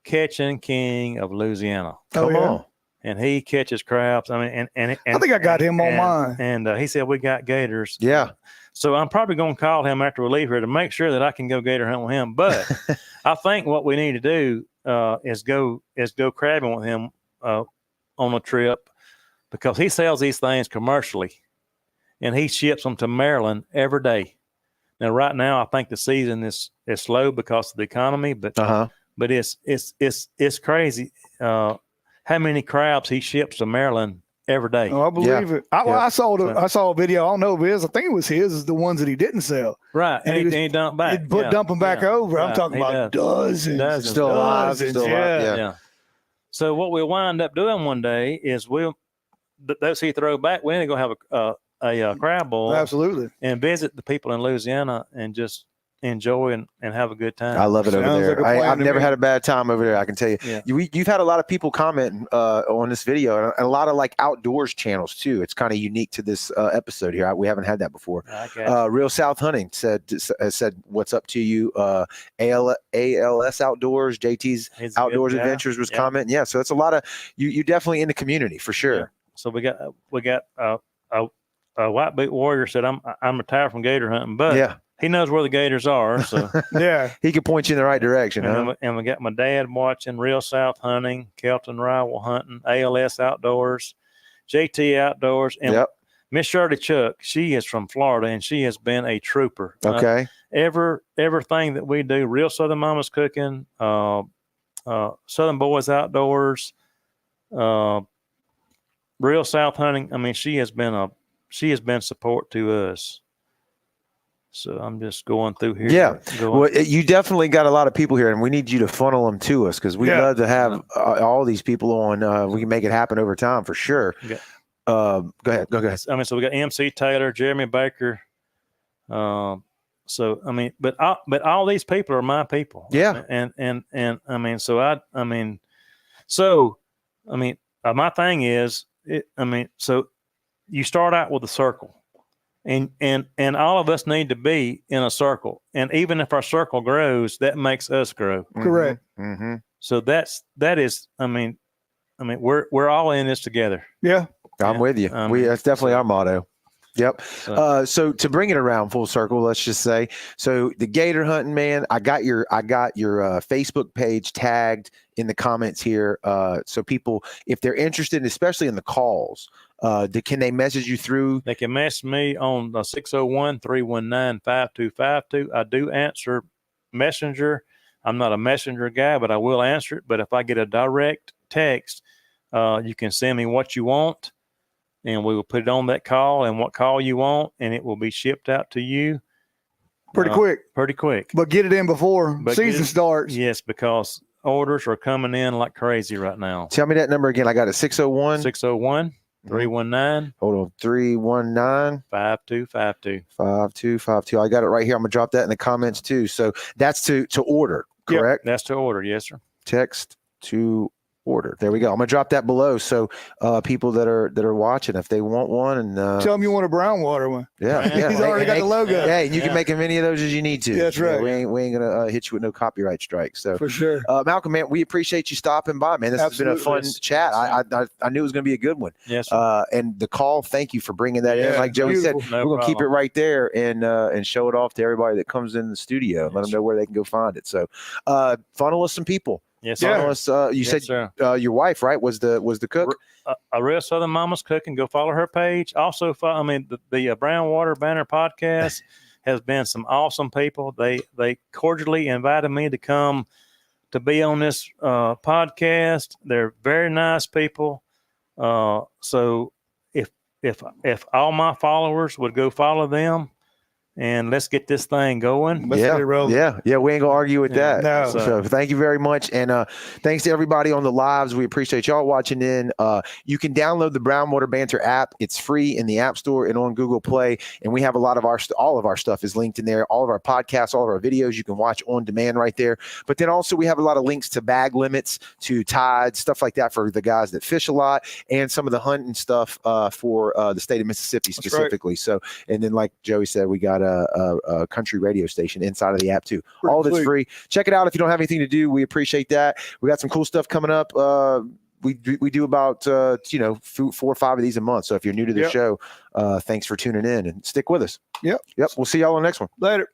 catching king of Louisiana. Come on. And he catches crabs. And I think I got him on mine. And he said, we got gators. Yeah. So I'm probably going to call him after we leave here to make sure that I can go gator hunt with him. But I think what we need to do is go crabbing with him on a trip, because he sells these things commercially and he ships them to Maryland every day. Now, right now, I think the season is slow because of the economy, but it's crazy. how many crabs he ships to Maryland every day. Oh, I believe it. I saw a video. I don't know if it is. I think it was his. Is the ones that he didn't sell. Right, and he dumped back. He dump them back over. I'm talking about dozens. Still alive. Yeah. So what we'll wind up doing one day is those he throw back, we're going to have a crab boil. Absolutely. And visit the people in Louisiana and just enjoy and have a good time. I love it over there. Like I've never had a bad time over there. I can tell you. Yeah. You've had a lot of people comment on this video, and a lot of like outdoors channels too. It's kind of unique to this episode here. We haven't had that before. Real South Hunting said what's up to you. ALS Outdoors, JT's He's Outdoors Adventures was commenting. Yeah, so it's a lot of you definitely in the community for sure. Yeah. So we got a White Boot Warrior said I'm retired from gator hunting, but he knows where the gators are. So he could point you in the right direction. And we got my dad watching Real South Hunting, Kelton Rival Hunting, ALS Outdoors, JT Outdoors, and Miss Shirley Chuck. She is from Florida and she has been a trooper. Okay. Everything that we do, Real Southern Mama's Cooking, Southern Boys Outdoors, Real South Hunting. I mean, she has been support to us. So I'm just going through here. Yeah. Well, you definitely got a lot of people here, and we need you to funnel them to us because we love to have all these people on. We can make it happen over time for sure. Okay. Go ahead. I mean, so we got MC Taylor, Jeremy Baker. So I mean, but all these people are my people. Yeah. And I mean, my thing is, so you start out with a circle. And all of us need to be in a circle. And even if our circle grows, that makes us grow. Correct. Mm-hmm. So that is, we're all in this together. Yeah. I'm with you. That's definitely our motto. Yep. So to bring it around full circle, let's just say, so the gator hunting, man, I got your Facebook page tagged in the comments here. So people, if they're interested, especially in the calls, can they message you through? They can message me on 601-319-5252. I do answer Messenger. I'm not a Messenger guy, but I will answer it. But if I get a direct text, you can send me what you want, and we will put it on that call and what call you want, and it will be shipped out to you. Pretty quick. But get it in before season starts. Yes, because orders are coming in like crazy right now. Tell me that number again. I got it. 601-319. Hold on. 319-5252. 5252. I got it right here. I'm going to drop that in the comments too. So that's to order, correct? Yep, that's to order. Yes, sir. Text to order. There we go. I'm gonna drop that below so people that are watching, if they want one, and tell them you want a brown water one. Yeah. He's already got the logo. Yeah, and you can make as many of those as you need to. That's right. We ain't gonna hit you with no copyright strikes. So for sure, Malcolm, man, we appreciate you stopping by, man. This has been a fun chat. I knew it was gonna be a good one. Yes. And the call, thank you for bringing that in. Like Joey said, we're gonna keep it right there and show it off to everybody that comes in the studio. Let them know where they can go find it. So funnel us some people. Yes, sir. You said your wife, right, was the cook? A Real Southern Mama's Cooking. Go follow her page. Also, the Brown Water Banner podcast has been some awesome people. They cordially invited me to come to be on this podcast. They're very nice people. So if all my followers would go follow them, and let's get this thing going. We ain't gonna argue with that. No. So thank you very much, and thanks to everybody on the lives. We appreciate y'all watching in. You can download the Brown Water Banter app. It's free in the App Store and on Google Play. And we have all of our stuff is linked in there. All of our podcasts, all of our videos, you can watch on demand right there. But then also we have a lot of links to bag limits, to tides, stuff like that for the guys that fish a lot, and some of the hunting stuff for the state of Mississippi specifically. Right. So, and then like Joey said, we got a country radio station inside of the app too. All that's free. Check it out if you don't have anything to do. We appreciate that. We got some cool stuff coming up. We do about 4 or 5 of these a month. So if you're new to the show, thanks for tuning in and stick with us. Yep. We'll see y'all on the next one. Later.